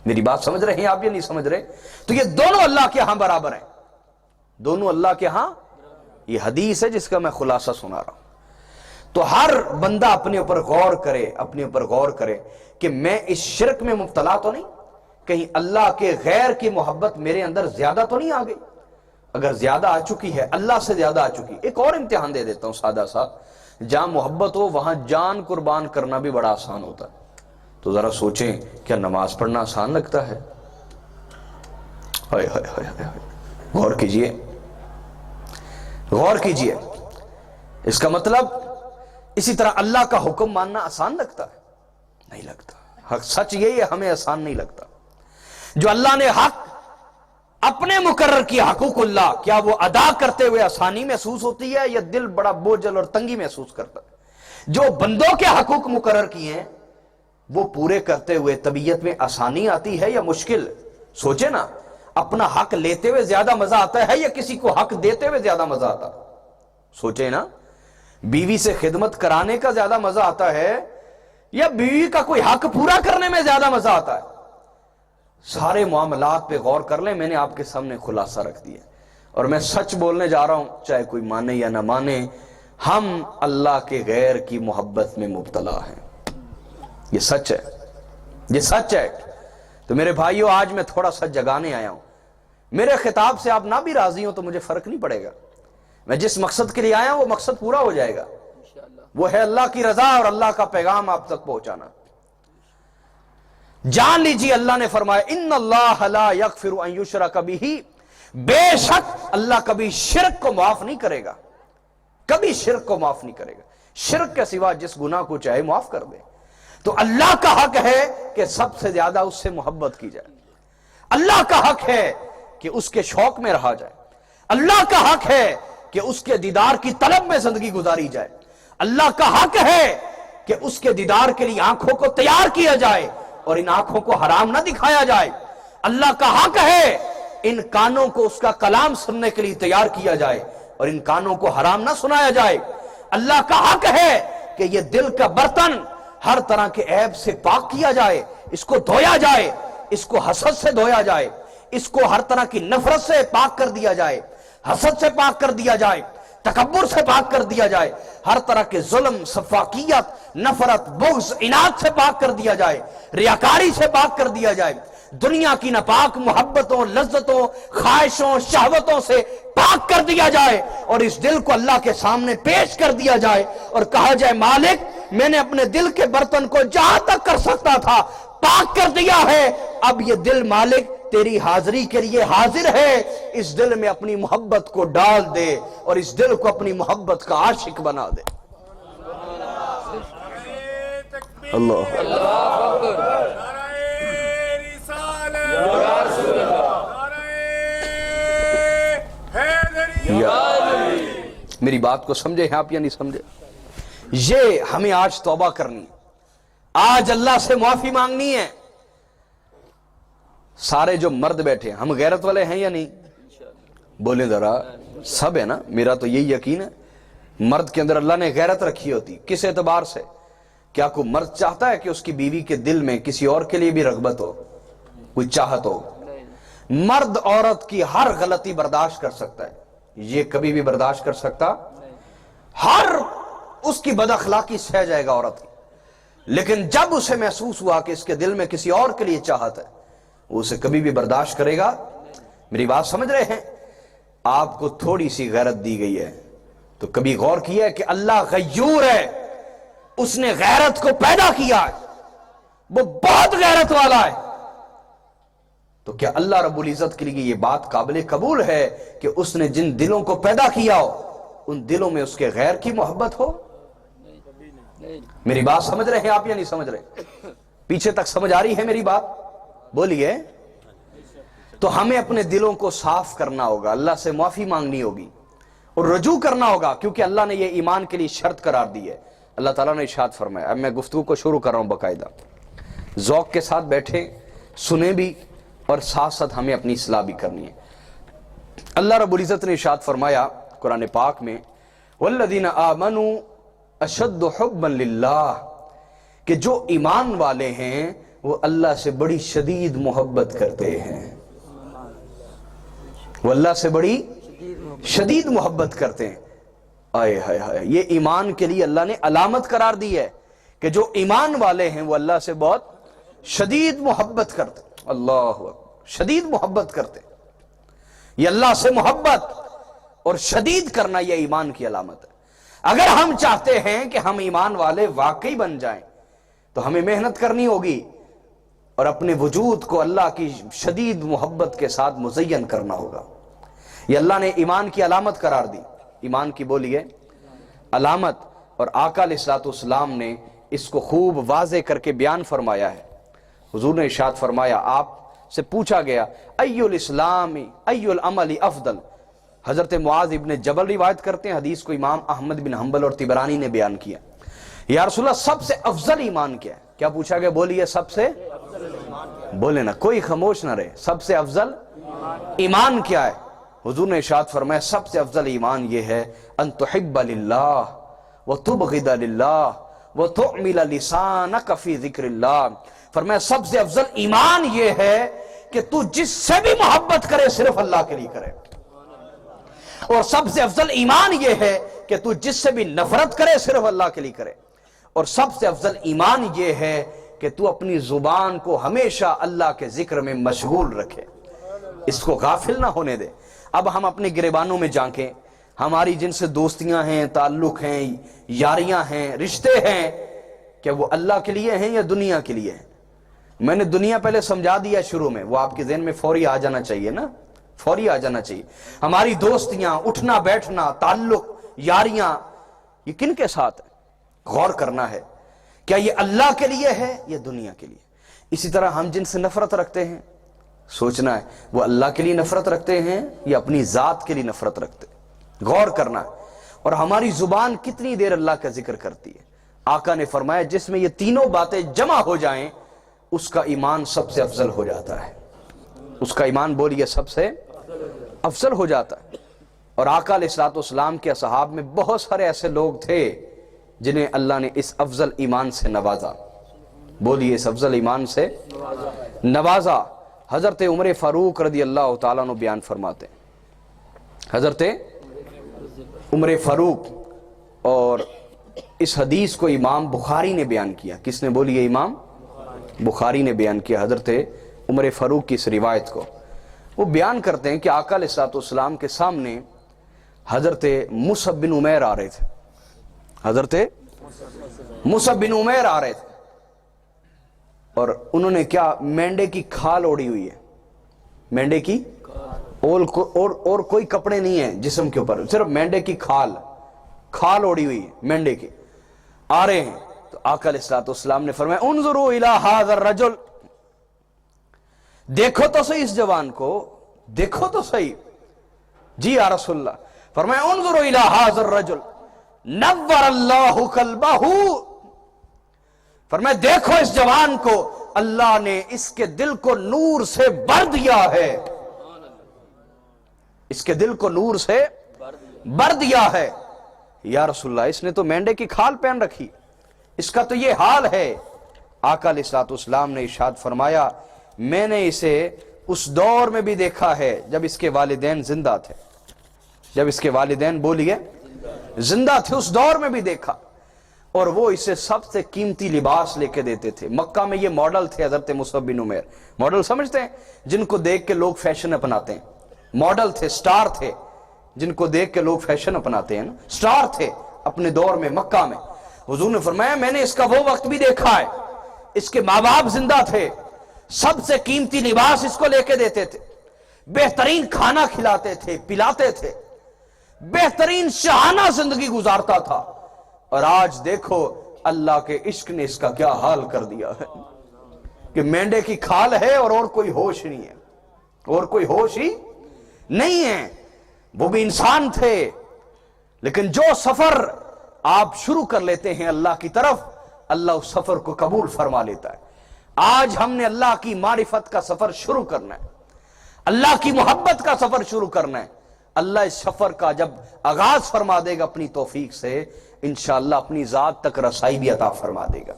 میری بات سمجھ رہے ہیں آپ یا نہیں سمجھ رہے؟ تو یہ دونوں اللہ کے ہاں برابر ہیں، دونوں اللہ کے ہاں۔ یہ حدیث ہے جس کا میں خلاصہ سنا رہا ہوں۔ تو ہر بندہ اپنے اوپر غور کرے، اپنے اوپر غور کرے کہ میں اس شرک میں مبتلا تو نہیں، کہیں اللہ کے غیر کی محبت میرے اندر زیادہ تو نہیں آ گئی؟ اگر زیادہ آ چکی ہے، اللہ سے زیادہ آ چکی، ایک اور امتحان دے دیتا ہوں سادہ سا، جہاں محبت ہو وہاں جان قربان کرنا بھی بڑا آسان ہوتا ہے۔ تو ذرا سوچیں، کیا نماز پڑھنا آسان لگتا ہے؟ ہائے ہائے ہائے ہائے، غور کیجئے، غور کیجئے۔ اس کا مطلب اسی طرح اللہ کا حکم ماننا آسان لگتا ہے؟ نہیں لگتا۔ حق سچ یہی ہے، ہمیں آسان نہیں لگتا۔ جو اللہ نے حق اپنے مقرر کیا، حقوق اللہ، کیا وہ ادا کرتے ہوئے آسانی محسوس ہوتی ہے یا دل بڑا بوجھل اور تنگی محسوس کرتا ہے؟ جو بندوں کے حقوق مقرر کیے ہیں وہ پورے کرتے ہوئے طبیعت میں آسانی آتی ہے یا مشکل؟ سوچے نا، اپنا حق لیتے ہوئے زیادہ مزہ آتا ہے یا کسی کو حق دیتے ہوئے زیادہ مزہ آتا ہے؟ سوچے نا، بیوی سے خدمت کرانے کا زیادہ مزہ آتا ہے یا بیوی کا کوئی حق پورا کرنے میں زیادہ مزہ آتا ہے؟ سارے معاملات پہ غور کر لیں، میں نے آپ کے سامنے خلاصہ رکھ دیا، اور میں سچ بولنے جا رہا ہوں، چاہے کوئی مانے یا نہ مانے، ہم اللہ کے غیر کی محبت میں مبتلا ہیں۔ یہ سچ ہے، یہ سچ ہے۔ تو میرے بھائیوں، آج میں تھوڑا سا جگانے آیا ہوں۔ میرے خطاب سے آپ نہ بھی راضی ہوں تو مجھے فرق نہیں پڑے گا، میں جس مقصد کے لیے آیا ہوں وہ مقصد پورا ہو جائے گا، وہ ہے اللہ کی رضا اور اللہ کا پیغام آپ تک پہنچانا۔ جان لیجیے، اللہ نے فرمایا ان اللہ لا یغفر ان یشرک بہ، بے شک اللہ کبھی شرک کو معاف نہیں کرے گا، کبھی شرک کو معاف نہیں کرے گا۔ شرک کے سوا جس گناہ کو چاہے معاف کر دے۔ تو اللہ کا حق ہے کہ سب سے زیادہ اس سے محبت کی جائے، اللہ کا حق ہے کہ اس کے شوق میں رہا جائے، اللہ کا حق ہے کہ اس کے دیدار کی طلب میں زندگی گزاری جائے، اللہ کا حق ہے کہ اس کے دیدار کے لیے آنکھوں کو تیار کیا جائے اور ان آنکھوں کو حرام نہ دکھایا جائے، اللہ کا حق ہے ان کانوں کو اس کا کلام سننے کے لیے تیار کیا جائے اور ان کانوں کو حرام نہ سنایا جائے، اللہ کا حق ہے کہ یہ دل کا برتن ہر طرح کے عیب سے پاک کیا جائے، اس کو دھویا جائے، اس کو حسد سے دھویا جائے، اس کو ہر طرح کی نفرت سے پاک کر دیا جائے، حسد سے پاک کر دیا جائے، تکبر سے پاک کر دیا جائے، ہر طرح کے ظلم، سفاکیت، نفرت، بغض، عناد سے پاک کر دیا جائے، ریاکاری سے پاک کر دیا جائے، دنیا کی ناپاک محبتوں، لذتوں، خواہشوں، شہوتوں سے پاک کر دیا جائے اور اس دل کو اللہ کے سامنے پیش کر دیا جائے اور کہا جائے مالک میں نے اپنے دل کے برتن کو جہاں تک کر سکتا تھا پاک کر دیا ہے، اب یہ دل مالک تیری حاضری کے لیے حاضر ہے، اس دل میں اپنی محبت کو ڈال دے اور اس دل کو اپنی محبت کا عاشق بنا دے۔ اللہ میری بات کو سمجھے ہیں آپ یا نہیں سمجھے؟ یہ ہمیں آج توبہ کرنی ہے، آج اللہ سے معافی مانگنی ہے۔ سارے جو مرد بیٹھے ہیں ہم غیرت والے ہیں یا نہیں؟ بولیں ذرا، سب ہے نا؟ میرا تو یہی یقین ہے مرد کے اندر اللہ نے غیرت رکھی ہوتی۔ کس اعتبار سے؟ کیا کوئی مرد چاہتا ہے کہ اس کی بیوی کے دل میں کسی اور کے لیے بھی رغبت ہو، کوئی چاہت ہو؟ مرد عورت کی ہر غلطی برداشت کر سکتا ہے، یہ کبھی بھی برداشت کر سکتا، ہر اس کی بد اخلاقی سہ جائے گا عورت کی، لیکن جب اسے محسوس ہوا کہ اس کے دل میں کسی اور کے لیے چاہت ہے وہ اسے کبھی بھی برداشت کرے گا۔ میری بات سمجھ رہے ہیں؟ آپ کو تھوڑی سی غیرت دی گئی ہے تو کبھی غور کیا ہے کہ اللہ غیور ہے، اس نے غیرت کو پیدا کیا ہے، وہ بہت غیرت والا ہے، تو کیا اللہ رب العزت کے لیے یہ بات قابل قبول ہے کہ اس نے جن دلوں کو پیدا کیا ہو ان دلوں میں اس کے غیر کی محبت ہو؟ میری بات سمجھ رہے ہیں آپ یا نہیں سمجھ رہے؟ پیچھے تک سمجھ آ رہی ہے میری بات؟ بولیے۔ تو ہمیں اپنے دلوں کو صاف کرنا ہوگا، اللہ سے معافی مانگنی ہوگی اور رجوع کرنا ہوگا، کیونکہ اللہ نے یہ ایمان کے لیے شرط قرار دی ہے۔ اللہ تعالیٰ نے ارشاد فرمایا، اب میں گفتگو کو شروع کر رہا ہوں، باقاعدہ ذوق کے ساتھ بیٹھے سنیں بھی اور ساتھ ساتھ ہمیں اپنی اصلاح بھی کرنی ہے۔ اللہ رب العزت نے ارشاد فرمایا قرآن پاک میں، والذین آمنوا اشد حبا للہ، کہ جو ایمان والے ہیں وہ اللہ سے بڑی شدید محبت کرتے ہیں، وہ اللہ سے بڑی شدید محبت کرتے ہیں۔ آئے ہائے ہائے، یہ ایمان کے لیے اللہ نے علامت قرار دی ہے کہ جو ایمان والے ہیں وہ اللہ سے بہت شدید محبت کرتے ہیں۔ اللہ اکبر، شدید محبت کرتے ہیں۔ یہ اللہ سے محبت اور شدید کرنا یہ ایمان کی علامت ہے۔ اگر ہم چاہتے ہیں کہ ہم ایمان والے واقعی بن جائیں تو ہمیں محنت کرنی ہوگی اور اپنے وجود کو اللہ کی شدید محبت کے ساتھ مزین کرنا ہوگا۔ یہ اللہ نے ایمان کی علامت قرار دی، ایمان کی بولیے علامت، اور آقا علیہ الصلوۃ والسلام نے اس کو خوب واضح کر کے بیان فرمایا ہے۔ حضور نے ارشاد فرمایا، آپ سے پوچھا گیا ای الاسلام ای العمل افضل، حضرت معاذ ابن جبل روایت کرتے ہیں، حدیث کو امام احمد بن حنبل اور طبرانی نے بیان کیا، یا رسول اللہ سب سے افضل ایمان کیا ہے؟ کیا پوچھا گیا؟ بولیے سب سے، بولے نا، کوئی خاموش نہ رہے، سب سے افضل ایمان کیا ہے؟ حضور نے ارشاد فرمایا سب سے افضل ایمان یہ ہے ان تحب للہ وتبغض للہ وتعمل لسانک فی ذکر اللہ، فرمایا سب سے افضل ایمان یہ ہے کہ تو جس سے بھی محبت کرے صرف اللہ کے لیے کرے، اور سب سے افضل ایمان یہ ہے کہ تو جس سے بھی نفرت کرے صرف اللہ کے لیے کرے، اور سب سے افضل ایمان یہ ہے کہ تو اپنی زبان کو ہمیشہ اللہ کے ذکر میں مشغول رکھے، اس کو غافل نہ ہونے دے۔ اب ہم اپنے گریبانوں میں جھانکیں، ہماری جن سے دوستیاں ہیں، تعلق ہیں، یاریاں ہیں، رشتے ہیں، کیا وہ اللہ کے لیے ہیں یا دنیا کے لیے ہیں؟ میں نے دنیا پہلے سمجھا دیا شروع میں، وہ آپ کے ذہن میں فوری آ جانا چاہیے نا، فوری آ جانا چاہیے۔ ہماری دوستیاں، اٹھنا بیٹھنا، تعلق، یاریاں، یہ کن کے ساتھ ہے؟ غور کرنا ہے، کیا یہ اللہ کے لیے ہے یا دنیا کے لیے؟ اسی طرح ہم جن سے نفرت رکھتے ہیں، سوچنا ہے وہ اللہ کے لیے نفرت رکھتے ہیں یا اپنی ذات کے لیے نفرت رکھتے ہیں، غور کرنا ہے۔ اور ہماری زبان کتنی دیر اللہ کا ذکر کرتی ہے؟ آقا نے فرمایا جس میں یہ تینوں باتیں جمع ہو جائیں اس کا ایمان سب سے افضل ہو جاتا ہے، اس کا ایمان بولیے سب سے افضل ہو جاتا ہے۔ اور آقا علیہ الصلوۃ والسلام کے اصحاب میں بہت سارے ایسے لوگ تھے جنہیں اللہ نے اس افضل ایمان سے نوازا، بولیے اس افضل ایمان سے نوازا۔ حضرت عمر فاروق رضی اللہ تعالیٰ عنہ بیان فرماتے ہیں، حضرت عمر فاروق، اور اس حدیث کو امام بخاری نے بیان کیا، کس نے؟ بولیے امام بخاری نے بیان کیا حضرت عمر فاروق کی اس روایت کو۔ وہ بیان کرتے ہیں کہ آقا علیہ الصلوۃ والسلام کے سامنے حضرت مصعب بن عمیر آ رہے تھے، حضرت مصعب بن عمیر آ رہے تھے، اور انہوں نے کیا؟ مینڈے کی کھال اوڑی ہوئی ہے، مینڈے کی، اور کوئی کپڑے نہیں ہیں جسم کے اوپر، صرف مینڈے کی کھال اوڑی ہوئی ہے مینڈے کی، آ رہے ہیں۔ تو آقا علیہ الصلوۃ والسلام نے فرمایا انظروا الی ھذا الرجل، دیکھو تو صحیح اس جوان کو، دیکھو تو صحیح۔ جی یا رسول اللہ، فرمایا انظروا الی ھذا الرجل نور اللہ قلبہ، فرمایا دیکھو اس جوان کو، اللہ نے اس کے دل کو نور سے بھر دیا ہے، اس کے دل کو نور سے بھر دیا ہے۔ یا رسول اللہ اس نے تو مینڈے کی کھال پہن رکھی، اس کا تو یہ حال ہے۔ آقا علیہ الصلوۃ والسلام نے ارشاد فرمایا میں نے اسے اس دور میں بھی دیکھا ہے جب اس کے والدین زندہ تھے، جب اس کے والدین بولیے زندہ تھے، اس دور میں بھی دیکھا، اور وہ اسے سب سے قیمتی لباس لے کے دیتے تھے۔ مکہ میں یہ ماڈل تھے حضرت مصعب بن عمیر، ماڈل سمجھتے ہیں جن کو دیکھ کے لوگ فیشن اپناتے ہیں، ماڈل تھے، سٹار تھے، جن کو دیکھ کے لوگ فیشن اپناتے ہیں، سٹار تھے اپنے دور میں مکہ میں۔ حضور نے فرمایا میں نے اس کا وہ وقت بھی دیکھا ہے، اس کے ماں باپ زندہ تھے، سب سے قیمتی لباس اس کو لے کے دیتے تھے، بہترین کھانا کھلاتے تھے، پلاتے تھے، بہترین شاہانہ زندگی گزارتا تھا، اور آج دیکھو اللہ کے عشق نے اس کا کیا حال کر دیا ہے کہ مینڈے کی کھال ہے اور کوئی ہوش نہیں ہے، اور کوئی ہوش ہی نہیں ہے۔ وہ بھی انسان تھے، لیکن جو سفر آپ شروع کر لیتے ہیں اللہ کی طرف، اللہ اس سفر کو قبول فرما لیتا ہے۔ آج ہم نے اللہ کی معرفت کا سفر شروع کرنا ہے، اللہ کی محبت کا سفر شروع کرنا ہے۔ اللہ اس سفر کا جب آغاز فرما دے گا اپنی توفیق سے، انشاءاللہ اپنی ذات تک رسائی بھی عطا فرما دے گا،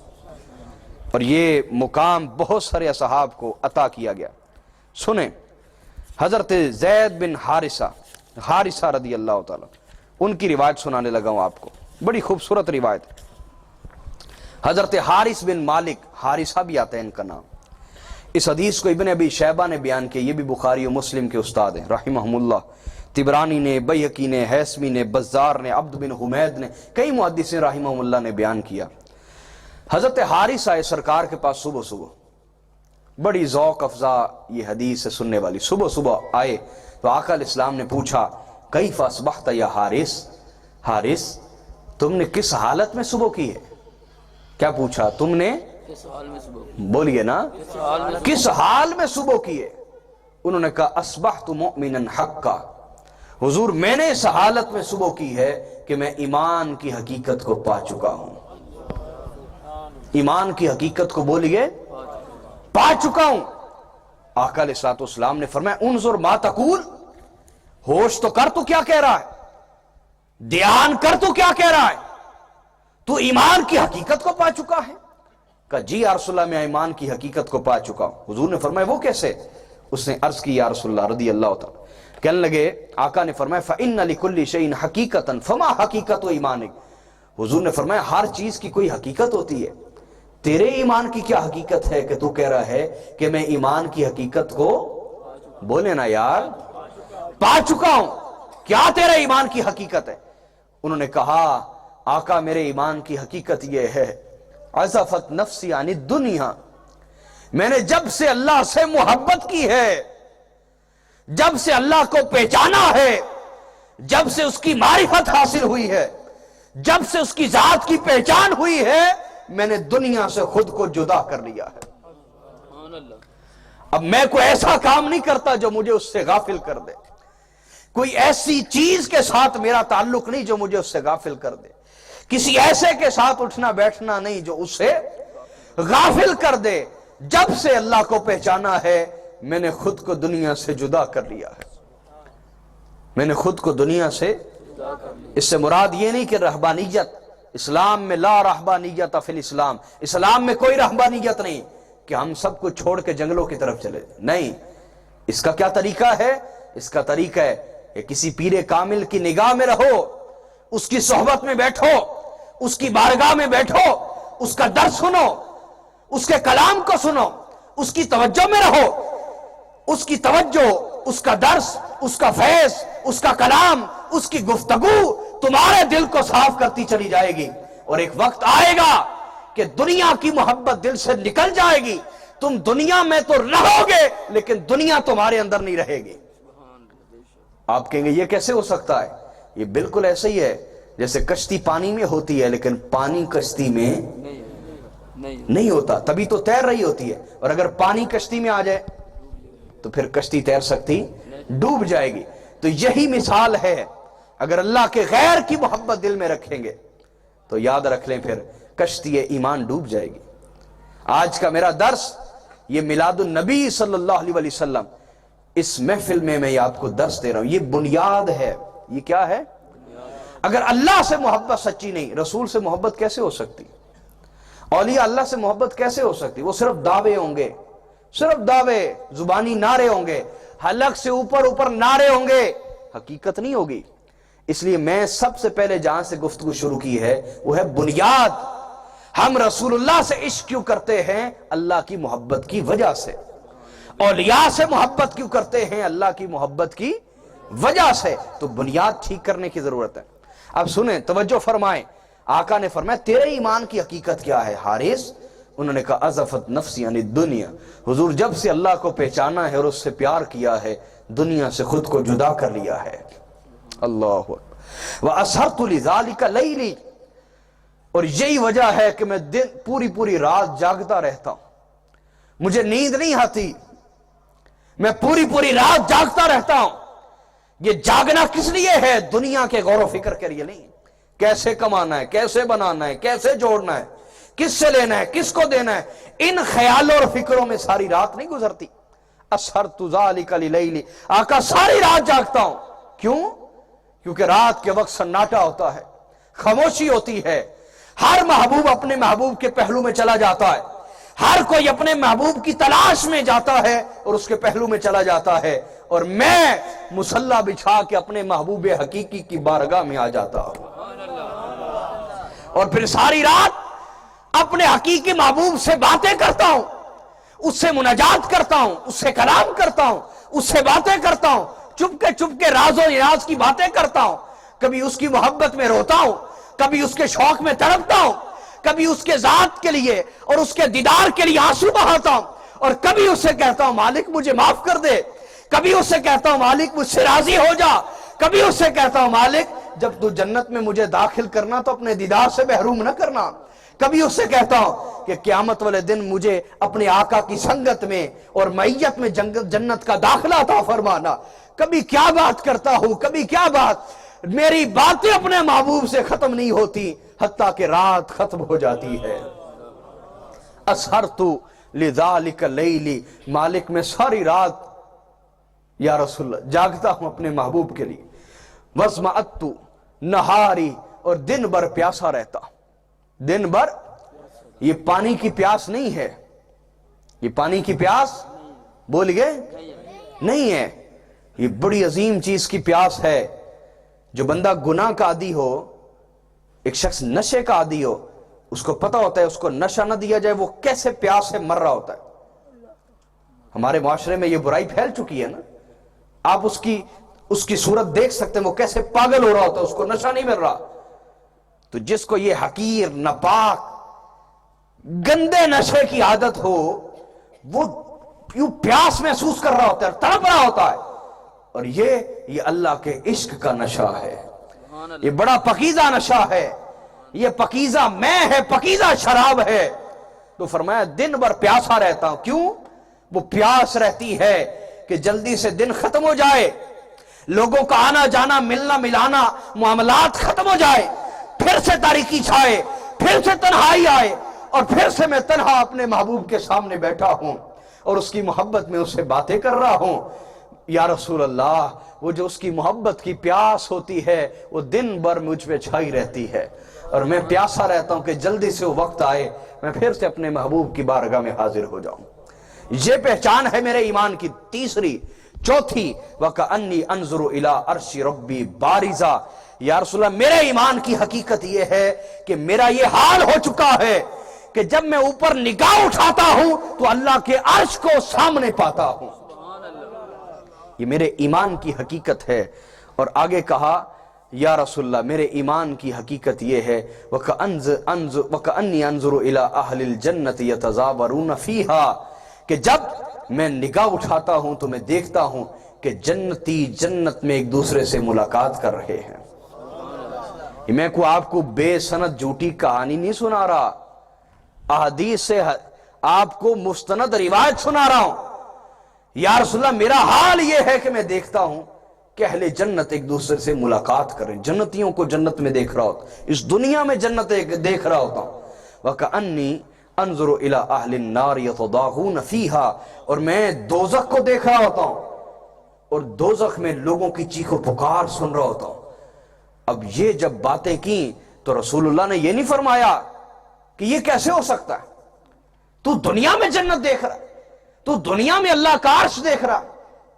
اور یہ مقام بہت سارے اصحاب کو عطا کیا گیا۔ سنیں حضرت زید بن حارثہ رضی اللہ تعالیٰ، ان کی روایت سنانے لگا ہوں آپ کو، بڑی خوبصورت روایت ہے۔ حضرت حارث بن مالک، حارثہ بھی آتا ہے ان کا نام، اس حدیث کو ابن ابی شیبہ نے بیان کیا، یہ بھی بخاری و مسلم کے استاد ہیں رحمہم اللہ، طبرانی نے، بیہقی نے، حیثمی نے، بزار نے، عبد بن حمید نے، کئی محدثین رحمہم اللہ نے بیان کیا۔ حضرت حارث آئے سرکار کے پاس صبح صبح، بڑی ذوق افزا یہ حدیث ہے سننے والی، صبح صبح آئے تو آقا علیہ السلام نے پوچھا کیف اصبحت یا حارث تم نے کس حالت میں صبح کی ہے؟ کیا پوچھا تم نے؟ بولیے نا، کس حال میں صبح کی ہے؟ انہوں نے کہا اصبحت مؤمنا حقا، حضور میں نے اس حالت میں صبح کی ہے کہ میں ایمان کی حقیقت کو پا چکا ہوں، ایمان کی حقیقت کو بولیے پا چکا ہوں۔ آقا علیہ الصلوۃ والسلام نے فرمایا انظر ما تقول، ہوش تو کر تو کیا کہہ رہا ہے، دھیان کر تو کیا کہہ رہا ہے، تو ایمان کی حقیقت کو پا چکا ہے؟ کہا جی یا رسول اللہ میں ایمان کی حقیقت کو پا چکا ہوں۔ حضور نے فرمایا وہ کیسے؟ اس نے عرض کی یا رسول اللہ رضی اللہ تعالی، کہنے لگے آقا نے فرمایا فَإِنَّ لِكُلِّ شَيْءٍ حَقِيقَةً فَمَا حَقِيقَةُ إِيمَانِكَ، حضور نے فرمایا ہر چیز کی کوئی حقیقت ہوتی ہے، تیرے ایمان کی کیا حقیقت ہے کہ تو کہہ رہا ہے کہ میں ایمان کی حقیقت کو، بولے نا یار، پا چکا ہوں، کیا تیرے ایمان کی حقیقت ہے؟ انہوں نے کہا آقا میرے ایمان کی حقیقت یہ ہے عزفت نفسی عن الدنیا، میں نے جب سے اللہ سے محبت کی ہے، جب سے اللہ کو پہچانا ہے، جب سے اس کی معرفت حاصل ہوئی ہے، جب سے اس کی ذات کی پہچان ہوئی ہے، میں نے دنیا سے خود کو جدا کر لیا ہے۔ اب میں کوئی ایسا کام نہیں کرتا جو مجھے اس سے غافل کر دے، کوئی ایسی چیز کے ساتھ میرا تعلق نہیں جو مجھے اس سے غافل کر دے، کسی ایسے کے ساتھ اٹھنا بیٹھنا نہیں جو اس سے غافل کر دے۔ جب سے اللہ کو پہچانا ہے میں نے خود کو دنیا سے جدا کر لیا ہے، میں نے خود کو دنیا سے، اس سے مراد یہ نہیں کہ رہبانیت، اسلام میں لا رہبانیت فی الاسلام، اسلام میں کوئی رہبانیت نہیں کہ ہم سب کو چھوڑ کے جنگلوں کی طرف چلے، نہیں۔ اس کا کیا طریقہ ہے؟ اس کا طریقہ ہے کہ کسی پیر کامل کی نگاہ میں رہو، اس کی صحبت میں بیٹھو، اس کی بارگاہ میں بیٹھو، اس کا درس سنو، اس کے کلام کو سنو، اس کی توجہ میں رہو، اس کی توجہ، اس کا درس، اس کا فیض، اس کا کلام، اس کی گفتگو تمہارے دل کو صاف کرتی چلی جائے گی، اور ایک وقت آئے گا کہ دنیا کی محبت دل سے نکل جائے گی، تم دنیا میں تو رہو گے لیکن دنیا تمہارے اندر نہیں رہے گی۔ آپ کہیں گے یہ کیسے ہو سکتا ہے؟ یہ بالکل ایسے ہی ہے جیسے کشتی پانی میں ہوتی ہے لیکن پانی کشتی میں نہیں ہوتا، تبھی تو تیر رہی ہوتی ہے، اور اگر پانی کشتی میں آ جائے تو پھر کشتی تیر سکتی، ڈوب جائے گی۔ تو یہی مثال ہے اگر اللہ کے غیر کی محبت دل میں رکھیں گے تو یاد رکھ لیں پھر کشتی ایمان ڈوب جائے گی۔ آج کا میرا درس یہ میلاد النبی صلی اللہ علیہ وسلم، اس محفل میں میں آپ کو درس دے رہا ہوں، یہ بنیاد ہے۔ یہ کیا ہے؟ اگر اللہ سے محبت سچی نہیں، رسول سے محبت کیسے ہو سکتی؟ اولیاء اللہ سے محبت کیسے ہو سکتی؟ وہ صرف دعوے ہوں گے، صرف دعوے، زبانی نعرے ہوں گے، حلق سے اوپر نعرے ہوں گے، حقیقت نہیں ہوگی۔ اس لیے میں سب سے پہلے جہاں سے گفتگو شروع کی ہے وہ ہے بنیاد۔ ہم رسول اللہ سے عشق کیوں کرتے ہیں؟ اللہ کی محبت کی وجہ سے۔ اولیاء سے محبت کیوں کرتے ہیں؟ اللہ کی محبت کی وجہ سے۔ تو بنیاد ٹھیک کرنے کی ضرورت ہے۔ اب سنیں، توجہ فرمائیں، آقا نے فرمایا تیرے ایمان کی حقیقت کیا ہے حارث؟ انہوں نے کہا ازفت نفسی عن الدنیا، حضور جب سے اللہ کو پہچانا ہے اور اس سے پیار کیا ہے، دنیا سے خود کو جدا کر لیا ہے۔ اللہ وَأَسْهَرْتُ لِذَلِكَ لَيْلِي، اور یہی وجہ ہے کہ میں پوری رات جاگتا رہتا ہوں، مجھے نیند نہیں آتی، میں پوری رات جاگتا رہتا ہوں۔ یہ جاگنا کس لیے ہے؟ دنیا کے غور و فکر کے لیے نہیں، کیسے کمانا ہے، کیسے بنانا ہے، کیسے جوڑنا ہے، کس سے لینا ہے، کس کو دینا ہے، ان خیالوں اور فکروں میں ساری رات نہیں گزرتی۔ اسہرت ذالک للیلی، آقا ساری رات جاگتا ہوں۔ کیوں؟ کیونکہ رات کے وقت سناٹا ہوتا ہے، خاموشی ہوتی ہے، ہر محبوب اپنے محبوب کے پہلو میں چلا جاتا ہے، ہر کوئی اپنے محبوب کی تلاش میں جاتا ہے اور اس کے پہلو میں چلا جاتا ہے، اور میں مصلی بچھا کے اپنے محبوب حقیقی کی بارگاہ میں آ جاتا ہوں، اور پھر ساری رات اپنے حقیقی محبوب سے باتیں کرتا ہوں، اس سے مناجات کرتا ہوں، اس سے کلام کرتا ہوں، اس سے باتیں کرتا ہوں، چپ کے راز و نیاز کی باتیں کرتا ہوں، کبھی اس کی محبت میں روتا ہوں، کبھی اس کے شوق میں تڑپتا ہوں، کبھی اس کے ذات کے لیے اور اس کے دیدار کے لیے آنسو بہاتا ہوں، اور کبھی اس سے کہتا ہوں مالک مجھے معاف کر دے، کبھی اس سے کہتا ہوں مالک مجھ سے راضی ہو جا، کبھی اس سے کہتا ہوں مالک جب تو جنت میں مجھے داخل کرنا تو اپنے دیدار سے محروم نہ کرنا، کبھی اس سے کہتا ہوں کہ قیامت والے دن مجھے اپنے آقا کی سنگت میں اور معیت میں جنت کا داخلہ عطا فرمانا۔ کبھی کیا بات کرتا ہوں، کبھی کیا بات، میری باتیں اپنے محبوب سے ختم نہیں ہوتی حتیٰ کہ رات ختم ہو جاتی ہے۔ اسہرت لذالک لیلی، مالک میں ساری رات یا رسول اللہ جاگتا ہوں اپنے محبوب کے لیے۔ وَزْمَعَتُّ نہاری، اور دن بھر پیاسا رہتا ہوں، دن بھر۔ یہ پانی کی پیاس نہیں ہے، یہ پانی کی پیاس بول گئے نہیں ہے، یہ بڑی عظیم چیز کی پیاس ہے۔ جو بندہ گناہ کا عادی ہو، ایک شخص نشے کا عادی ہو، اس کو پتہ ہوتا ہے اس کو نشہ نہ دیا جائے وہ کیسے پیاس سے مر رہا ہوتا ہے۔ ہمارے معاشرے میں یہ برائی پھیل چکی ہے نا، آپ اس کی صورت دیکھ سکتے ہیں، وہ کیسے پاگل ہو رہا ہوتا ہے، اس کو نشہ نہیں مل رہا۔ تو جس کو یہ حقیر، ناپاک، گندے نشے کی عادت ہو، وہ یوں پیاس محسوس کر رہا ہوتا ہے، تڑپ رہا ہوتا ہے، اور یہ اللہ کے عشق کا نشہ ہے، یہ بڑا پکیزہ نشہ ہے، یہ پکیزہ میں ہے، پکیزہ شراب ہے۔ تو فرمایا دن بھر پیاسا رہتا ہوں۔ کیوں؟ وہ پیاس رہتی ہے کہ جلدی سے دن ختم ہو جائے، لوگوں کا آنا جانا، ملنا ملانا، معاملات ختم ہو جائے، پھر سے تاریکی چھائے، پھر سے تنہائی آئے، اور پھر سے میں تنہا اپنے محبوب کے سامنے بیٹھا ہوں اور اس کی محبت میں اس سے باتیں کر رہا ہوں۔ یا رسول اللہ، وہ جو اس کی محبت کی پیاس ہوتی ہے وہ دن بھر مجھ پہ چھائی رہتی ہے، اور میں پیاسا رہتا ہوں کہ جلدی سے وہ وقت آئے میں پھر سے اپنے محبوب کی بارگاہ میں حاضر ہو جاؤں۔ یہ پہچان ہے میرے ایمان کی تیسری۔ چوتھی، وَكَأَنِّي أَنظُرُ إِلَىٰ عَرْشِ رَبِّي بَارِزًا، یا رسول اللہ میرے ایمان کی حقیقت یہ ہے کہ میرا یہ حال ہو چکا ہے کہ جب میں اوپر نگاہ اٹھاتا ہوں تو اللہ کے عرش کو سامنے پاتا ہوں۔ یہ میرے ایمان کی حقیقت ہے۔ اور آگے کہا یا رسول اللہ میرے ایمان کی حقیقت یہ ہے وَكَأَنِّي أَنظُرُ إِلَىٰ أَهْلِ الْجَنَّةِ يَتَزَاوَرُونَ فِيهَا، کہ جب میں نگاہ اٹھاتا ہوں تو میں دیکھتا ہوں کہ جنتی جنت میں ایک دوسرے سے ملاقات کر رہے ہیں۔ میں آپ کو بے سند جھوٹی کہانی نہیں سنا رہا، احادیث سے آپ کو مستند روایت سنا رہا ہوں۔ یا رسول اللہ میرا حال یہ ہے کہ میں دیکھتا ہوں کہ اہل جنت ایک دوسرے سے ملاقات کریں، جنتیوں کو جنت میں دیکھ رہا ہوتا، اس دنیا میں جنت دیکھ رہا ہوتا ہوں، وَكَأَنِّي أَنظُرُ إِلَىٰ أَهْلِ النَّارِ يَتَضَاغُونَ فِيهَا، اور میں دوزخ کو دیکھ رہا ہوتا ہوں اور دوزخ میں لوگوں کی چیخ و پکار سن رہا ہوتا ہوں۔ اب یہ جب باتیں کی تو رسول اللہ نے یہ نہیں فرمایا کہ یہ کیسے ہو سکتا ہے، تو دنیا میں جنت دیکھ رہا ہے، تو دنیا میں اللہ کا عرش دیکھ رہا،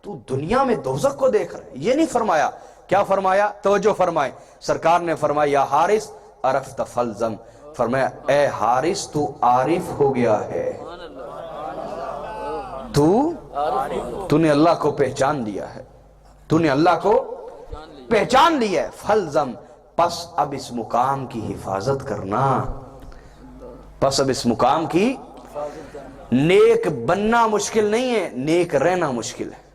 تو دنیا میں دوزخ کو دیکھ رہا ہے، یہ نہیں فرمایا۔ کیا فرمایا؟ توجہ فرمائیں، سرکار نے فرمایا یا حارث عرفت فلزم، فرمایا اے حارث تو عارف ہو گیا ہے، تو نے اللہ کو پہچان لیا ہے، تو نے اللہ کو پہچان لیا ہے، فلزم، پس اب اس مقام کی حفاظت کرنا، پس اب اس مقام کی، نیک بننا مشکل نہیں ہے، نیک رہنا مشکل ہے،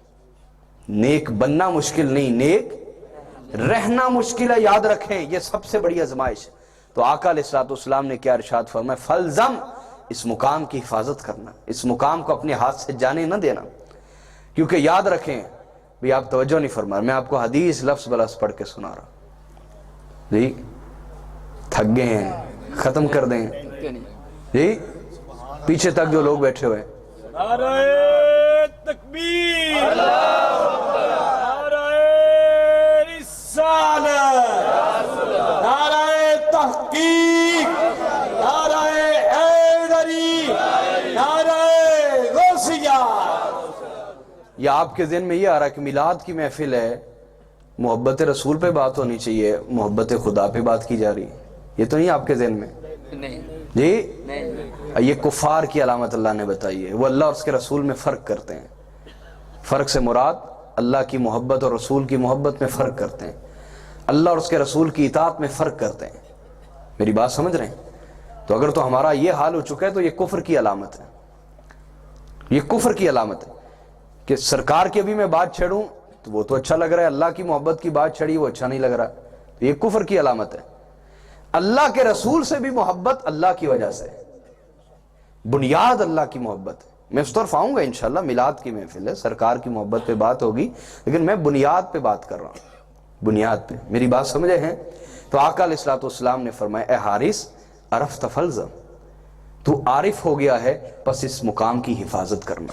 نیک بننا مشکل نہیں، نیک رہنا مشکل ہے، یاد رکھیں یہ سب سے بڑی آزمائش۔ تو آقا علیہ الصلوۃ والسلام نے کیا ارشاد فرمایا؟ فلزم، اس مقام کی حفاظت کرنا، اس مقام کو اپنے ہاتھ سے جانے نہ دینا، کیونکہ یاد رکھیں بھی آپ توجہ نہیں فرما رہے، میں آپ کو حدیث لفظ بلفظ پڑھ کے سنا رہا جی، تھک گئے ہیں، ختم کر دیں جی، پیچھے تک جو لوگ بیٹھے ہوئے، نعرہ تکبیر، نعرہ رسالت، نعرہ تحقیق، نعرہ حیدری، نعرہ غوثیہ۔ یا آپ کے ذہن میں یہ آ رہا ہے کہ میلاد کی محفل ہے، محبت رسول پہ بات ہونی چاہیے، محبت خدا پہ بات کی جا رہی ہے، یہ تو نہیں آپ کے ذہن میں جی؟ یہ کفار کی علامت اللہ نے بتائی ہے، وہ اللہ اور اس کے رسول میں فرق کرتے ہیں، فرق سے مراد اللہ کی محبت اور رسول کی محبت میں فرق کرتے ہیں، اللہ اور اس کے رسول کی اطاعت میں فرق کرتے ہیں، میری بات سمجھ رہے ہیں؟ تو اگر تو ہمارا یہ حال ہو چکا ہے تو یہ کفر کی علامت ہے، یہ کفر کی علامت ہے کہ سرکار کی ابھی میں بات چھیڑوں تو وہ تو اچھا لگ رہا ہے، اللہ کی محبت کی بات چھڑی وہ اچھا نہیں لگ رہا، تو یہ کفر کی علامت ہے۔ اللہ کے رسول سے بھی محبت اللہ کی وجہ سے، بنیاد اللہ کی محبت ہے۔ میں اس طرف آؤں گا انشاءاللہ، میلاد کی محفل ہے، سرکار کی محبت پہ بات ہوگی، لیکن میں بنیاد پہ بات کر رہا ہوں، بنیاد پہ، میری بات سمجھے ہیں؟ تو آقا علیہ الصلوۃ والسلام نے فرمایا اے حارث عرفت فلزم، تو عارف ہو گیا ہے، پس اس مقام کی حفاظت کرنا۔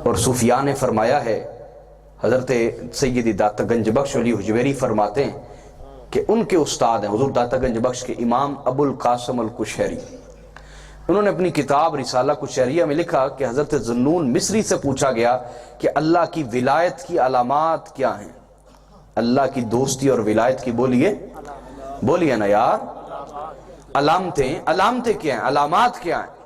اور صوفیاء نے فرمایا ہے، حضرت سیدی داتا گنج بخش علی حجویری فرماتے ہیں کہ ان کے استاد ہیں حضور داتا گنج بخش کے امام ابو القاسم القشیری، انہوں نے اپنی کتاب رسالہ کشیریہ میں لکھا کہ حضرت ذنون مصری سے پوچھا گیا کہ اللہ کی ولایت کی علامات کیا ہیں، اللہ کی دوستی اور ولایت کی بولیے نا یار، علامتیں کیا ہیں، علامات کیا ہیں؟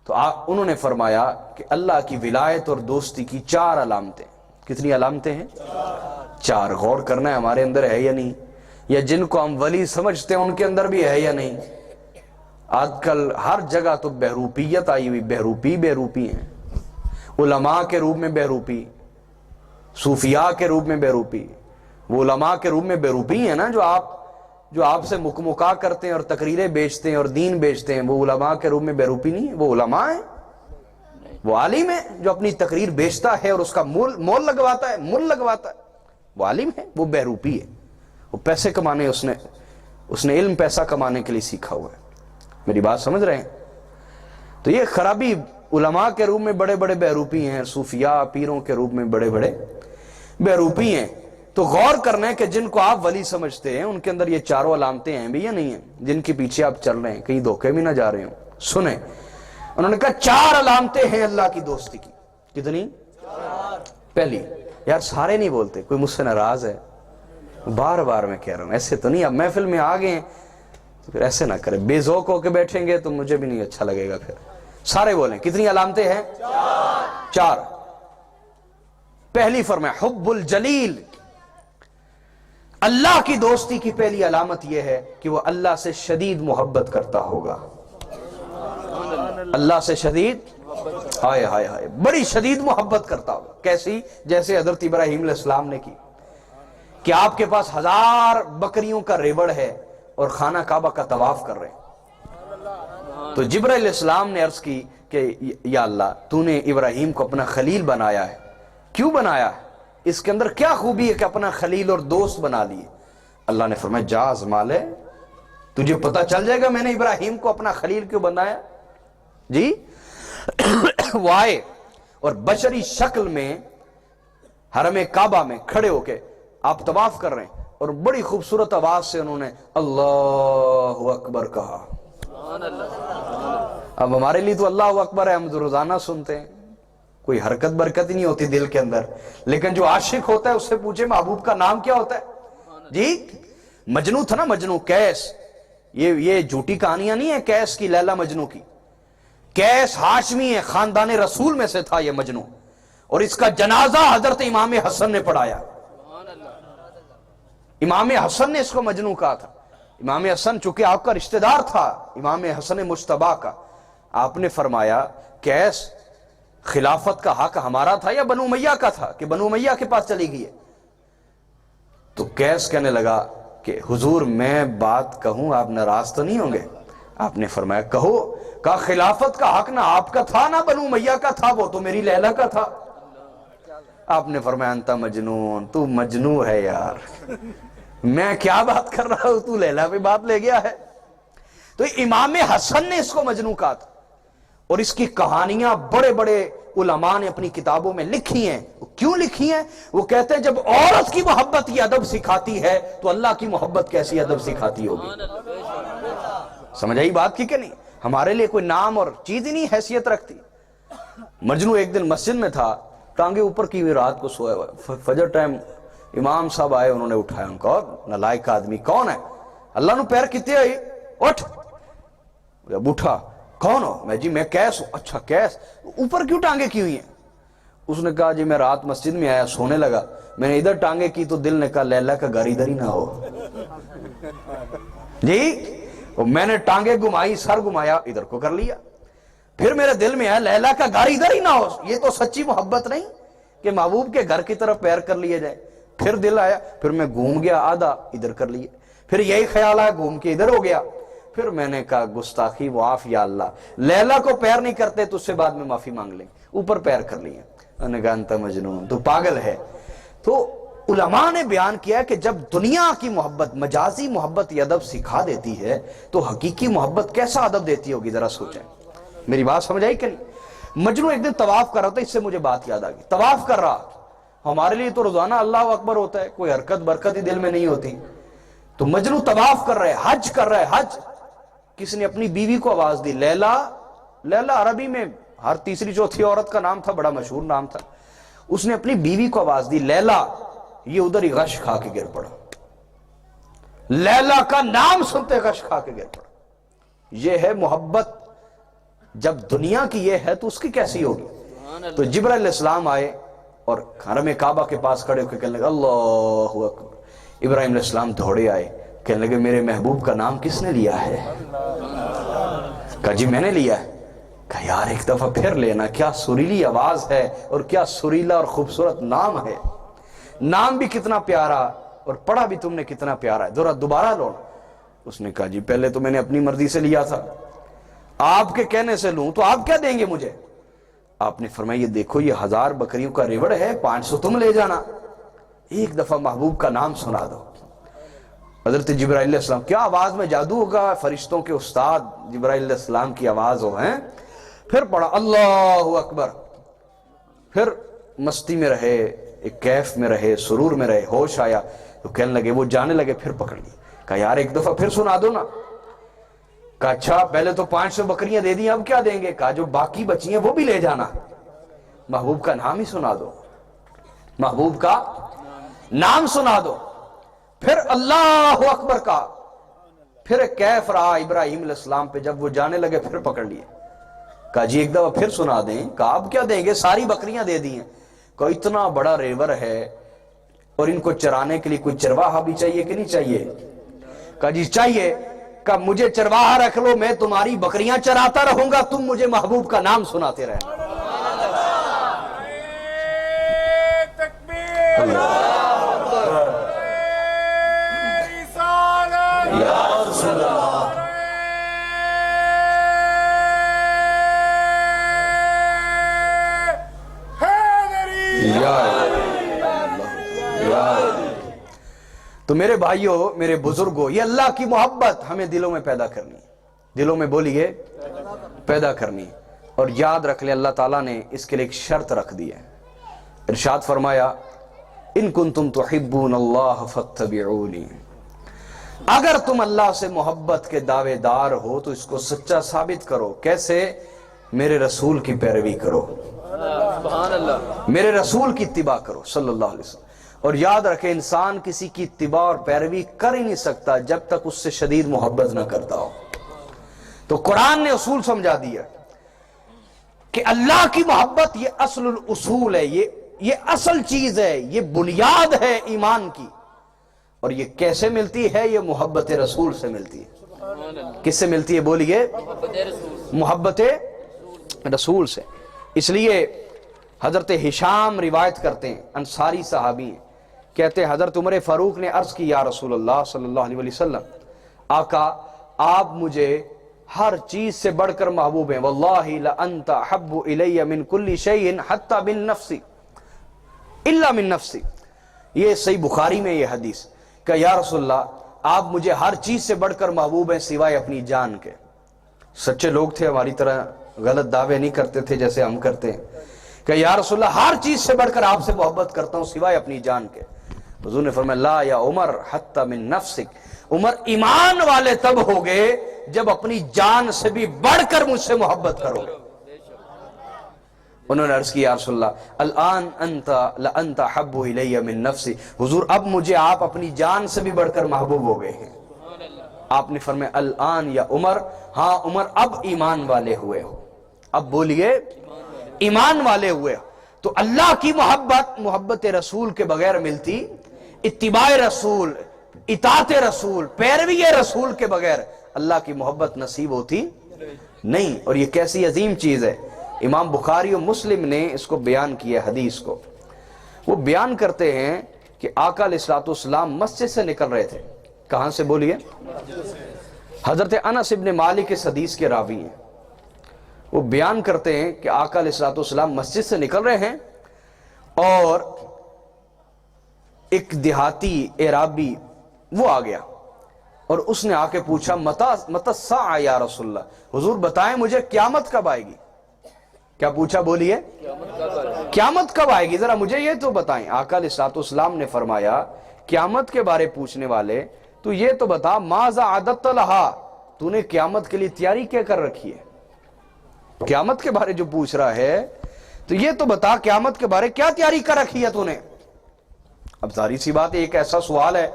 تو انہوں نے فرمایا کہ اللہ کی ولایت اور دوستی کی 4 علامتیں۔ کتنی علامتیں ہیں؟ 4۔ غور کرنا ہے ہمارے اندر ہے یا نہیں، یا جن کو ہم ولی سمجھتے ہیں ان کے اندر بھی ہے یا نہیں۔ آج کل ہر جگہ تو بہروپیت آئی ہوئی، بہروپی ہیں، علماء کے روپ میں بہروپی، صوفیاء کے روپ میں بہروپی، وہ علماء کے روپ میں بہروپی ہیں نا جو آپ سے مکمکا کرتے ہیں اور تقریریں بیچتے ہیں اور دین بیچتے ہیں، وہ علماء کے روپ میں بہروپی نہیں ہے، وہ علماء ہیں، وہ عالم ہے جو اپنی تقریر بیچتا ہے اور اس کا مول لگواتا ہے، وہ عالم ہے، وہ بہروپی ہے، وہ پیسے کمانے اس نے علم پیسہ کمانے کے لیے سیکھا ہوا ہے، میری بات سمجھ رہے ہیں؟ تو یہ خرابی، علماء کے روپ میں بڑے بڑے بہروپی ہیں، صوفیاء پیروں کے روپ میں بڑے بڑے بہروپی ہیں۔ تو غور کرنا ہے کہ جن کو آپ ولی سمجھتے ہیں ان کے اندر یہ 4 علامتیں ہیں بھی یا نہیں ہیں، جن کے پیچھے آپ چل رہے ہیں، کہیں دھوکے بھی نہ جا رہے ہوں۔ سنیں، انہوں نے کہا 4 علامتیں ہیں اللہ کی دوستی کی۔ کتنی؟ 4۔ پہلی، یار سارے نہیں بولتے، کوئی مجھ سے ناراض ہے، بار بار میں کہہ رہا ہوں، ایسے تو نہیں، اب محفل میں آ گئے ہیں تو پھر ایسے نہ کریں، بے ذوق ہو کے بیٹھیں گے تو مجھے بھی نہیں اچھا لگے گا، پھر سارے بولیں کتنی علامتیں ہیں؟ 4۔ پہلی فرمایا حب الجلیل، اللہ کی دوستی کی پہلی علامت یہ ہے کہ وہ اللہ سے شدید محبت کرتا ہوگا، اللہ سے شدید، ہائے ہائے ہائے، بڑی شدید محبت کرتا ہوگا۔ کیسی؟ جیسے حضرت ابراہیم علیہ السلام نے کی کہ آپ کے پاس 1000 بکریوں کا ریوڑ ہے اور خانہ کعبہ کا طواف کر رہے ہیں، تو جبرائیل علیہ السلام نے عرض کی کہ یا اللہ تو نے ابراہیم کو اپنا خلیل بنایا ہے، کیوں بنایا ہے؟ اس کے اندر کیا خوبی ہے کہ اپنا خلیل اور دوست بنا لیے؟ اللہ نے فرمایا جا آزما لے، تجھے پتہ چل جائے گا میں نے ابراہیم کو اپنا خلیل کیوں بنایا۔ جی وہ آئے اور بشری شکل میں حرم کعبہ میں کھڑے ہو کے آپ طواف کر رہے ہیں، اور بڑی خوبصورت آواز سے انہوں نے اللہ اکبر کہا۔ اب ہمارے لیے تو اللہ اکبر ہے، ہم تو روزانہ سنتے ہیں، کوئی حرکت برکت ہی نہیں ہوتی دل کے اندر، لیکن جو عاشق ہوتا ہے اس سے پوچھے محبوب کا نام کیا ہوتا ہے؟ جی مجنو تھا نا، مجنو قیس، یہ جھوٹی کہانیاں نہیں ہیں قیس کی، لیلا مجنو کی۔ قیس ہاشمی ہے، خاندان رسول میں سے تھا یہ مجنو، اور اس کا جنازہ حضرت امام حسن نے پڑھایا۔ امام حسن نے اس کو مجنو کہا تھا۔ امام حسن چونکہ آپ کا رشتہ دار تھا، امام حسن مجتبیٰ کا، آپ نے فرمایا قیس خلافت کا حق ہمارا تھا یا بنو امیہ کا تھا کہ بنو امیہ کے پاس چلی گئی ہے؟ تو قیس کہنے لگا کہ حضور میں بات کہوں آپ ناراض تو نہیں ہوں گے؟ آپ نے فرمایا کہو۔ کہا خلافت کا حق نہ آپ کا تھا نہ بنو امیہ کا تھا، وہ تو میری لیلا کا تھا۔ آپ نے فرمایا انت مجنون، تو مجنون ہے یار، میں کیا بات کر رہا ہوں، تو لیلا پہ بات لے گیا ہے۔ تو امام حسن نے اس کو مجنون کہا تھا، اور اس کی کہانیاں بڑے بڑے علماء نے اپنی کتابوں میں لکھی ہیں۔ کیوں لکھی ہیں؟ وہ کہتے ہیں جب عورت کی محبت یہ ادب سکھاتی ہے تو اللہ کی محبت کیسی ادب سکھاتی ہوگی۔ سمجھ آئی بات کی کہ نہیں؟ ہمارے لیے کوئی نام اور چیز ہی نہیں حیثیت رکھتی۔ مجنو ایک دن مسجد میں تھا، ٹانگیں اوپر کی ہوئی، رات کو سویا ہوا، فجر ٹائم امام صاحب آئے، انہوں نے اٹھایا، ان کو نالائق آدمی کون ہے؟ اللہ نو پیر کتے آئی، اٹھ۔ جب اٹھا کون ہو؟ میں جی میں قیس ہوں۔ اچھا قیس، اوپر کیوں ٹانگیں کی ہوئی ہیں؟ اس نے کہا جی میں رات مسجد میں آیا، سونے لگا، میں نے ادھر ٹانگیں کی تو دل نے کہا لیلا کا گھر ادھر ہی نہ ہو۔ جی میں نے ٹانگیں گھمائی، سر گھمایا، ادھر کو کر لیا۔ پھر میرے دل میں آیا لیلا کا گھر ادھر ہی نہ ہو، یہ تو سچی محبت نہیں کہ محبوب کے گھر کی طرف پیر کر لیے جائے۔ پھر دل آیا، پھر میں گھوم گیا، آدھا ادھر کر لیے، پھر یہی خیال آیا، گھوم کے ادھر ہو گیا۔ پھر میں نے کہا گستاخی معاف یا اللہ، لیلا کو پیر نہیں کرتے تو اس سے بعد میں معافی مانگ لیں، اوپر پیر کر لیے۔ انہوں نے کہا انت مجنون، تو پاگل ہے۔ تو علماء نے بیان کیا ہے کہ جب دنیا کی محبت، مجازی محبت یہ ادب سکھا دیتی ہے تو حقیقی محبت کیسا ادب دیتی ہوگی، ذرا سوچیں۔ میری بات سمجھ آئی کہ نہیں؟ مجنو ایک دن طواف کر رہا تھا، اس سے مجھے بات یاد آ گئی، طواف کر رہا، ہمارے لیے تو روزانہ اللہ اکبر ہوتا ہے، کوئی حرکت برکت ہی دل میں نہیں ہوتی، تو مجنو طواف کر رہے، حج کر رہے، حج۔ کسی نے اپنی بیوی کو آواز دی، لیلا۔ لیلا عربی میں ہر تیسری چوتھی عورت کا نام تھا، بڑا مشہور نام تھا۔ اس نے اپنی بیوی کو آواز دی لیلا، یہ ادھر ہی غش کھا کے گر پڑا، لیلا کا نام سنتے غش کھا کے گر پڑا۔ یہ ہے محبت، جب دنیا کی یہ ہے تو اس کی کیسی ہوگی؟ تو جبرائیل علیہ السلام آئے اور حرم کعبہ کے پاس کھڑے ہو کے کہنے لگے اللہ اکبر۔ ابراہیم علیہ السلام دوڑے آئے، کہنے لگے میرے محبوب کا نام کس نے لیا ہے؟ کہا جی میں نے لیا ہے۔ کہا یار ایک دفعہ پھر لینا، کیا سریلی آواز ہے اور کیا سریلا اور خوبصورت نام ہے، نام بھی کتنا پیارا اور پڑھا بھی تم نے کتنا پیارا ہے، ذرا دوبارہ لو۔ اس نے کہا جی پہلے تو میں نے اپنی مرضی سے لیا تھا، آپ کے کہنے سے لوں تو آپ کیا دیں گے مجھے؟ آپ نے فرمایا یہ دیکھو یہ 1000 بکریوں کا ریوڑ ہے، 500 تم لے جانا، ایک دفعہ محبوب کا نام سنا دو۔ حضرت جبرائیل علیہ السلام، کیا آواز میں جادو ہوگا، فرشتوں کے استاد جبرائیل علیہ السلام کی آواز ہو ہیں۔ پھر پڑھا اللہ اکبر، پھر مستی میں رہے، ایک کیف میں رہے، سرور میں رہے، ہوش آیا تو کہنے لگے، وہ جانے لگے، پھر پکڑ لی۔ کہا یار ایک دفعہ پھر سنا دو نا۔ کہا اچھا پہلے تو 500 بکریاں دے دی، اب کیا دیں گے؟ کہا جو باقی بچی ہیں وہ بھی لے جانا، محبوب کا نام ہی سنا دو، محبوب کا نام سنا دو۔ پھر اللہ اکبر کا، پھر ایک کیف رہا ابراہیم علیہ السلام پہ، جب وہ جانے لگے پھر پکڑ لیے۔ کہا جی ایک دفعہ پھر سنا دیں۔ کہا اب کیا دیں گے؟ ساری بکریاں دے دی ہیں۔ کہا اتنا بڑا ریور ہے اور ان کو چرانے کے لیے کوئی چرواہا بھی چاہیے کہ نہیں چاہیے؟ کہا جی چاہیے۔ کہا مجھے چرواہا رکھ لو، میں تمہاری بکریاں چراتا رہوں گا، تم مجھے محبوب کا نام سناتے رہنا۔ تو میرے بھائیوں، میرے بزرگوں، یہ اللہ کی محبت ہمیں دلوں میں پیدا کرنی ہے، دلوں میں بولیے پیدا کرنی ہے۔ اور یاد رکھ لیں اللہ تعالیٰ نے اس کے لیے ایک شرط رکھ دی ہے، ارشاد فرمایا ان کنتم تحبون اللہ فاتبعونی، اگر تم اللہ سے محبت کے دعوے دار ہو تو اس کو سچا ثابت کرو۔ کیسے؟ میرے رسول کی پیروی کرو، میرے رسول کی اتباع کرو صلی اللہ علیہ وسلم۔ اور یاد رکھیں انسان کسی کی اتباع اور پیروی کر ہی نہیں سکتا جب تک اس سے شدید محبت نہ کرتا ہو۔ تو قرآن نے اصول سمجھا دیا کہ اللہ کی محبت یہ اصل الاصول ہے، یہ اصل چیز ہے، یہ بنیاد ہے ایمان کی۔ اور یہ کیسے ملتی ہے؟ یہ محبت رسول سے ملتی ہے۔ کس سے ملتی ہے بولیے؟ محبت رسول سے۔ اس لیے حضرت ہشام روایت کرتے ہیں، انصاری صحابی ہیں، کہتے ہیں حضرت عمر فاروق نے عرض کی یا رسول اللہ صلی اللہ علیہ وسلم، آقا آپ مجھے ہر چیز سے بڑھ کر محبوب ہیں، واللہ لانت احب الی من کل شیء حتی من نفسی الا من نفسی۔ یہ صحیح بخاری میں یہ حدیث کہ یا رسول اللہ آپ مجھے ہر چیز سے بڑھ کر محبوب ہیں سوائے اپنی جان کے۔ سچے لوگ تھے، ہماری طرح غلط دعوے نہیں کرتے تھے جیسے ہم کرتے ہیں کہ یا رسول اللہ ہر چیز سے بڑھ کر آپ سے محبت کرتا ہوں سوائے اپنی جان کے۔ حضور نے فرمایا لا یا عمر حتی من نفسک، عمر ایمان والے تب ہوگے جب اپنی جان سے بھی بڑھ کر مجھ سے محبت کرو گے۔ انہوں نے عرض کیا یا رسول اللہ الان لانت احب الی من نفسی، حضور اب مجھے آپ اپنی جان سے بھی بڑھ کر محبوب ہو گئے ہیں۔ آپ نے فرمایا الان یا عمر، ہاں عمر اب ایمان والے ہوئے ہو، اب بولیے ایمان والے ہوئے ہو۔ تو اللہ کی محبت رسول کے بغیر ملتی، اتباع رسول، اطاعت رسول، پیروی رسول کے بغیر اللہ کی محبت نصیب ہوتی نہیں۔ اور یہ کیسی عظیم چیز ہے، امام بخاری و مسلم نے اس کو بیان کیا حدیث کو۔ وہ بیان کرتے ہیں کہ آقا علیہ الصلوۃ والسلام مسجد سے نکل رہے تھے، کہاں سے بولیے؟ حضرت انس ابن مالک اس حدیث کے راوی ہیں، وہ بیان کرتے ہیں کہ آقا علیہ الصلوۃ والسلام مسجد سے نکل رہے ہیں اور ایک دیہاتی اعرابی وہ آ گیا اور اس نے آ کے پوچھا متی الساعہ یا رسول اللہ، حضور بتائیں مجھے قیامت کب آئے گی؟ کیا پوچھا بولیے؟ قیامت کب آئے گی ذرا مجھے یہ تو بتائیں۔ آقا علیہ الصلوۃ والسلام نے فرمایا قیامت کے بارے پوچھنے والے تو یہ تو بتا ماذا عددت لہا، تو نے قیامت کے لیے تیاری کیا کر رکھی ہے؟ قیامت کے بارے جو پوچھ رہا ہے تو یہ تو بتا قیامت کے بارے کیا تیاری کر رکھی ہے تو نے؟ اب ظاہر سی بات ہے ایک ایسا سوال ہے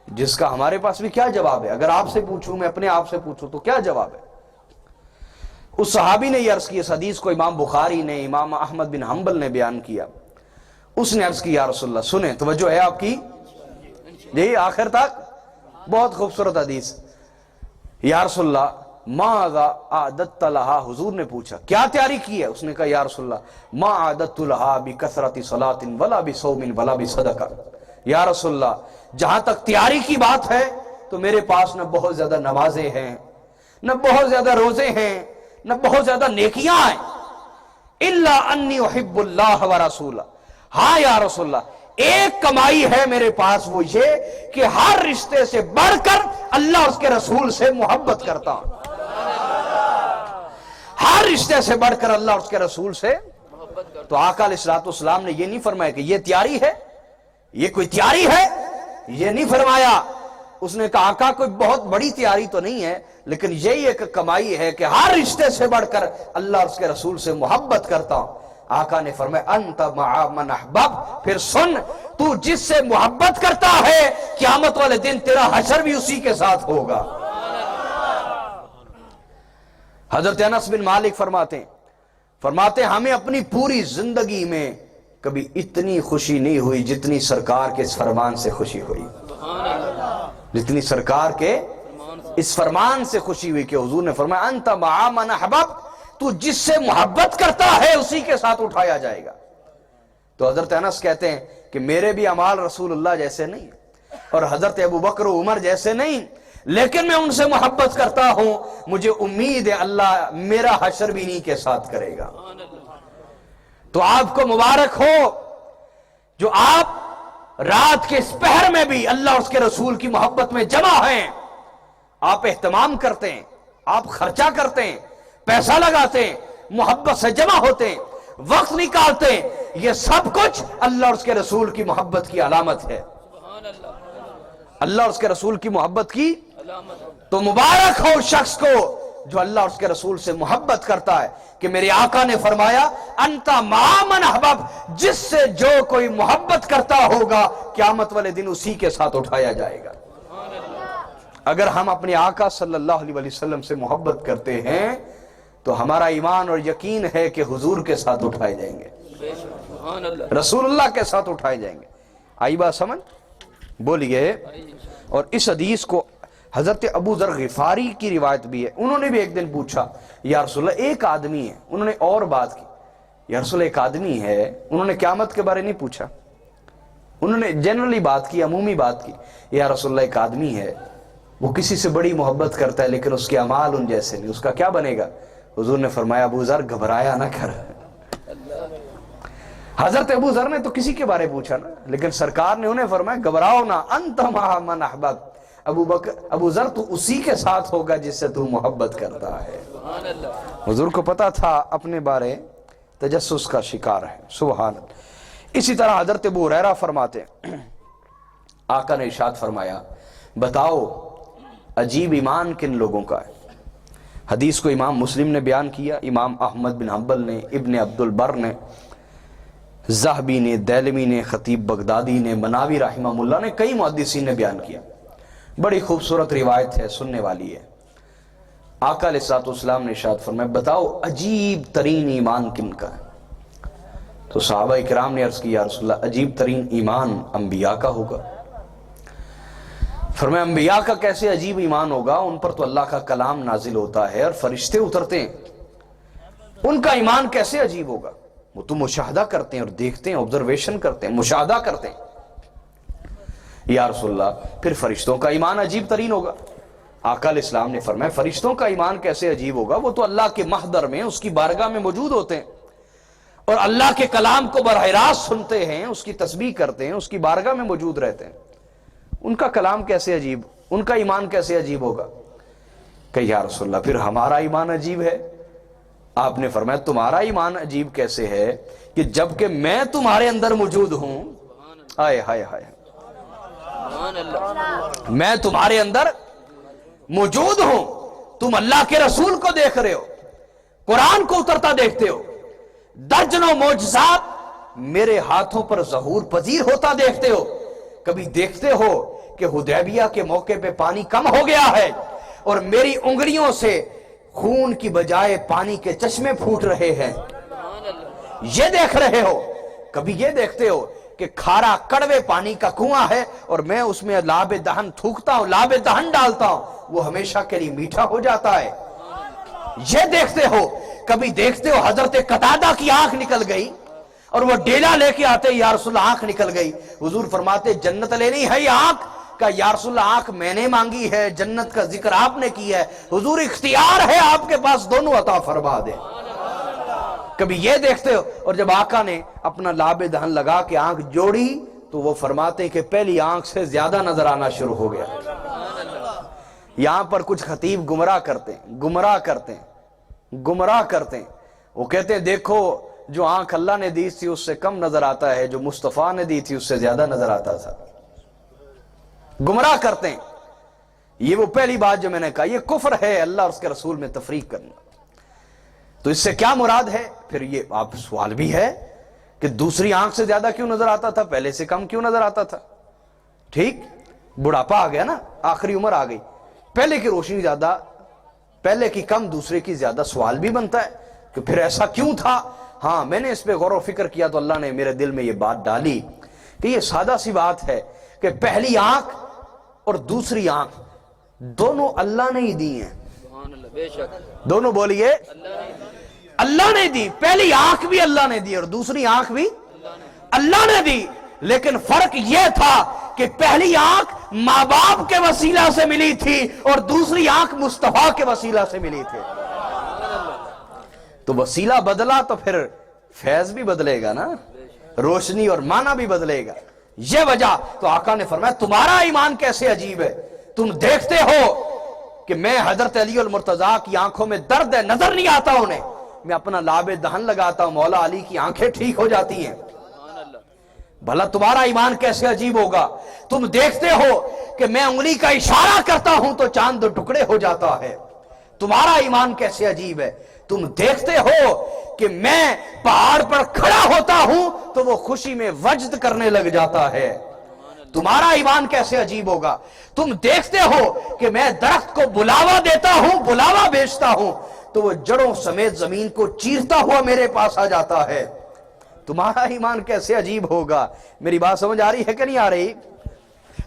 جس کا ہمارے پاس بھی کیا جواب ہے؟ اگر آپ سے پوچھوں، میں اپنے آپ سے پوچھوں تو کیا جواب ہے؟ اس صحابی نے یہ عرض کی، اس حدیث کو امام بخاری نے، امام احمد بن حنبل نے بیان کیا۔ اس نے عرض کی یا رسول اللہ، سنیں توجہ ہے آپ کی یہی آخر تک، بہت خوبصورت حدیث، یا رسول اللہ ماذا اعددت لہا، حضور نے پوچھا کیا تیاری کی ہے؟ اس نے کہا یا رسول اللہ ما اعددت لہا بکثرت صلاۃ ولا بصوم ولا بصدقہ، یا رسول اللہ جہاں تک تیاری کی بات ہے تو میرے پاس نہ بہت زیادہ نمازیں ہیں، نہ بہت زیادہ روزے ہیں، نہ بہت زیادہ نیکیاں ہیں، الا انی احب اللہ ورسولہ، ہاں یا رسول اللہ ایک کمائی ہے میرے پاس، وہ یہ کہ ہر رشتے سے بڑھ کر اللہ اس کے رسول سے محبت کرتا ہوں، ہر رشتے سے بڑھ کر اللہ اس کے رسول سے۔ تو آقا علیہ الصلوۃ والسلام نے یہ نہیں فرمایا کہ یہ تیاری ہے، یہ کوئی تیاری ہے، یہ نہیں فرمایا۔ اس نے کہا آقا کوئی بہت بڑی تیاری تو نہیں ہے لیکن یہی ایک کمائی ہے کہ ہر رشتے سے بڑھ کر اللہ اور اس کے رسول سے محبت کرتا ہوں۔ آقا نے فرمایا انت مع من احبب، پھر سن تو جس سے محبت کرتا ہے قیامت والے دن تیرا حشر بھی اسی کے ساتھ ہوگا۔ حضرت انس بن مالک فرماتے ہیں ہمیں اپنی پوری زندگی میں کبھی اتنی خوشی نہیں ہوئی جتنی سرکار کے اس فرمان سے خوشی ہوئی، جتنی سرکار کے اس فرمان سے خوشی ہوئی کہ حضور نے فرمایا انت مع من احبب، تو جس سے محبت کرتا ہے اسی کے ساتھ اٹھایا جائے گا۔ تو حضرت انس کہتے ہیں کہ میرے بھی اعمال رسول اللہ جیسے نہیں اور حضرت ابو بکر و عمر جیسے نہیں، لیکن میں ان سے محبت کرتا ہوں، مجھے امید ہے اللہ میرا حشر بھی انہی کے ساتھ کرے گا۔ تو آپ کو مبارک ہو جو آپ رات کے اس پہر میں بھی اللہ اور اس کے رسول کی محبت میں جمع ہیں، آپ اہتمام کرتے ہیں، آپ خرچہ کرتے ہیں، پیسہ لگاتے ہیں، محبت سے جمع ہوتے ہیں، وقت نکالتے ہیں، یہ سب کچھ اللہ اور اس کے رسول کی محبت کی علامت ہے۔ اللہ اور اس کے رسول کی محبت کی تو مبارک ہو شخص کو جو اللہ اور اس کے رسول سے محبت کرتا ہے، کہ میرے آقا نے فرمایا انتا مع من احبب، جس سے جو کوئی محبت کرتا ہوگا قیامت والے دن اسی کے ساتھ اٹھایا جائے گا۔ اگر ہم اپنے آقا صلی اللہ علیہ وسلم سے محبت کرتے ہیں تو ہمارا ایمان اور یقین ہے کہ حضور کے ساتھ اٹھائے جائیں گے، رسول اللہ کے ساتھ اٹھائے جائیں گے۔ آئی بات سمجھ؟ بولیے۔ اور اس حدیث کو حضرت ابو ذر غفاری کی روایت بھی ہے، انہوں نے بھی ایک دن پوچھا یا رسول اللہ ایک آدمی ہے، انہوں نے اور بات کی، یا رسول اللہ ایک آدمی ہے، انہوں نے قیامت کے بارے نہیں پوچھا، انہوں نے جنرلی بات کی، عمومی بات کی، یا رسول اللہ ایک آدمی ہے وہ کسی سے بڑی محبت کرتا ہے لیکن اس کے اعمال ان جیسے نہیں، اس کا کیا بنے گا؟ حضور نے فرمایا ابو ذر گھبرایا نہ کر۔ حضرت ابو ذر نے تو کسی کے بارے پوچھا نا، لیکن سرکار نے انہیں فرمایا گھبراؤ نہ، انت مع من احببت، ابو ذر تو اسی کے ساتھ ہوگا جس سے تو محبت کرتا ہے۔ حضور کو پتا تھا اپنے بارے تجسس کا شکار ہے، سبحان اللہ۔ اسی طرح حضرت ابو ہریرہ فرماتے ہیں آقا نے ارشاد فرمایا بتاؤ عجیب ایمان کن لوگوں کا ہے؟ حدیث کو امام مسلم نے بیان کیا، امام احمد بن حنبل نے، ابن عبد البر نے، ذہبی نے، دیلمی نے، خطیب بغدادی نے، مناوی رحمہ اللہ نے، کئی محدثین نے بیان کیا۔ بڑی خوبصورت روایت ہے، سننے والی ہے۔ آقا علیہ الصلوۃ والسلام نے ارشاد فرمایا بتاؤ عجیب ترین ایمان کن کا ہے؟ تو صحابہ کرام نے عرض کی یا رسول اللہ عجیب ترین ایمان انبیاء کا ہوگا۔ فرمایا انبیاء کا کیسے عجیب ایمان ہوگا؟ ان پر تو اللہ کا کلام نازل ہوتا ہے اور فرشتے اترتے ہیں، ان کا ایمان کیسے عجیب ہوگا؟ وہ تو مشاہدہ کرتے ہیں اور دیکھتے ہیں، آبزرویشن کرتے ہیں، مشاہدہ کرتے ہیں۔ یا رسول اللہ پھر فرشتوں کا ایمان عجیب ترین ہوگا؟ آقا علیہ السلام نے فرمایا فرشتوں کا ایمان کیسے عجیب ہوگا؟ وہ تو اللہ کے محضر میں، اس کی بارگاہ میں موجود ہوتے ہیں اور اللہ کے کلام کو براہ راست سنتے ہیں، اس کی تسبیح کرتے ہیں، اس کی بارگاہ میں موجود رہتے ہیں، ان کا کلام کیسے عجیب، ان کا ایمان کیسے عجیب ہوگا؟ کہ یا رسول اللہ پھر ہمارا ایمان عجیب ہے؟ آپ نے فرمایا تمہارا ایمان عجیب کیسے ہے کہ جبکہ میں تمہارے اندر موجود ہوں، آئے ہائے ہائے، میں تمہارے اندر موجود ہوں، تم اللہ کے رسول کو دیکھ رہے ہو، قرآن کو اترتا دیکھتے ہو، درجنوں معجزات میرے ہاتھوں پر ظہور پذیر ہوتا دیکھتے ہو، کبھی دیکھتے ہو کہ حدیبیہ کے موقع پہ پانی کم ہو گیا ہے اور میری انگلیوں سے خون کی بجائے پانی کے چشمے پھوٹ رہے ہیں، یہ دیکھ رہے ہو؟ کبھی یہ دیکھتے ہو کہ کھارا کڑوے پانی کا کنواں ہے اور میں اس میں لعاب دہن تھوکتا ہوں، لعاب دہن ڈالتا ہوں، وہ ہمیشہ کے لیے میٹھا ہو جاتا ہے، یہ دیکھتے ہو؟ کبھی دیکھتے ہو حضرت قتادہ کی آنکھ نکل گئی اور وہ ڈیلا لے کے آتے یا رسول اللہ آنکھ نکل گئی، حضور فرماتے جنت لینی ہے یہ آنکھ؟ کہ یا رسول اللہ آنکھ میں نے مانگی ہے، جنت کا ذکر آپ نے کی ہے، حضور اختیار ہے آپ کے پاس، دونوں عطا فرما دے۔ کبھی یہ دیکھتے ہو؟ اور جب آقا نے اپنا لعاب دہن لگا کے آنکھ جوڑی تو وہ فرماتے ہیں کہ پہلی آنکھ سے زیادہ نظر آنا شروع ہو گیا۔ یہاں پر کچھ خطیب گمراہ کرتے ہیں، وہ کہتے ہیں دیکھو جو آنکھ اللہ نے دی تھی اس سے کم نظر آتا ہے، جو مصطفیٰ نے دی تھی اس سے زیادہ نظر آتا تھا۔ گمراہ کرتے ہیں۔ یہ وہ پہلی بات جو میں نے کہا، یہ کفر ہے اللہ اور اس کے رسول میں تفریق کرنا۔ تو اس سے کیا مراد ہے؟ پھر یہ آپ سوال بھی ہے کہ دوسری آنکھ سے زیادہ کیوں نظر آتا تھا، پہلے سے کم کیوں نظر آتا تھا؟ ٹھیک، بڑھاپا آ گیا نا، آخری عمر آ گئی، پہلے کی روشنی زیادہ، پہلے کی کم دوسرے کی زیادہ، سوال بھی بنتا ہے کہ پھر ایسا کیوں تھا؟ ہاں میں نے اس پہ غور و فکر کیا تو اللہ نے میرے دل میں یہ بات ڈالی کہ یہ سادہ سی بات ہے کہ پہلی آنکھ اور دوسری آنکھ دونوں اللہ نے ہی دی ہیں، دونوں بولیے اللہ نے دی، پہلی آنکھ بھی اللہ نے دی اور دوسری آنکھ بھی اللہ نے دی، لیکن فرق یہ تھا کہ پہلی آنکھ ماں باپ کے وسیلہ سے ملی تھی اور دوسری آنکھ مصطفیٰ کے وسیلہ سے ملی تھی۔ تو وسیلہ بدلا تو پھر فیض بھی بدلے گا نا، روشنی اور معنی بھی بدلے گا۔ یہ وجہ تو آقا نے فرمایا تمہارا ایمان کیسے عجیب ہے، تم دیکھتے ہو کہ میں حضرت علی المرتضیٰ کی آنکھوں میں درد ہے، نظر نہیں آتا انہیں، میں اپنا لاب دہن لگاتا ہوں، مولا علی کی آنکھیں ٹھیک ہو جاتی ہیں۔ بھلا تمہارا ایمان کیسے عجیب ہوگا، تم دیکھتے ہو کہ میں انگلی کا اشارہ کرتا ہوں تو چاند دو ٹکڑے ہو جاتا ہے، تمہارا ایمان کیسے عجیب ہے، تم دیکھتے ہو کہ میں پہاڑ پر کھڑا ہوتا ہوں تو وہ خوشی میں وجد کرنے لگ جاتا ہے، تمہارا ایمان کیسے عجیب ہوگا، تم دیکھتے ہو کہ میں درخت کو بلاوا دیتا ہوں، بلاوا بیچتا ہوں تو وہ جڑوں سمیت زمین کو چیرتا ہوا میرے پاس آ جاتا ہے، تمہارا ایمان کیسے عجیب ہوگا۔ میری بات سمجھ آ رہی ہے کہ نہیں آ رہی؟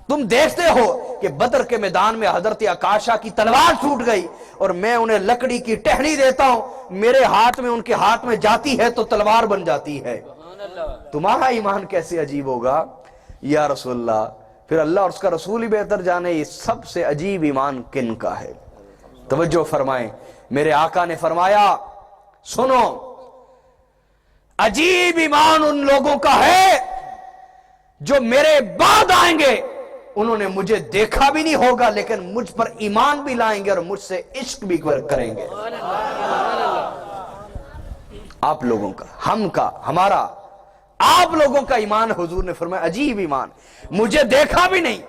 تم دیکھتے ہو کہ بدر کے میدان میں حضرت عکاشہ کی تلوار ٹوٹ گئی اور میں انہیں لکڑی کی ٹہنی دیتا ہوں، میرے ہاتھ میں ان کے ہاتھ میں جاتی ہے تو تلوار بن جاتی ہے، تمہارا ایمان کیسے عجیب ہوگا یا رسول اللہ۔ پھر اللہ اور اس کا رسول ہی بہتر جانے یہ سب سے عجیب ایمان کن کا ہے۔ توجہ فرمائیں، میرے آقا نے فرمایا سنو، عجیب ایمان ان لوگوں کا ہے جو میرے بعد آئیں گے، انہوں نے مجھے دیکھا بھی نہیں ہوگا لیکن مجھ پر ایمان بھی لائیں گے اور مجھ سے عشق بھی کریں گے۔ آپ لوگوں کا، ہم کا، ہمارا، آپ لوگوں کا ایمان، حضور نے فرمایا عجیب ایمان، مجھے دیکھا بھی نہیں،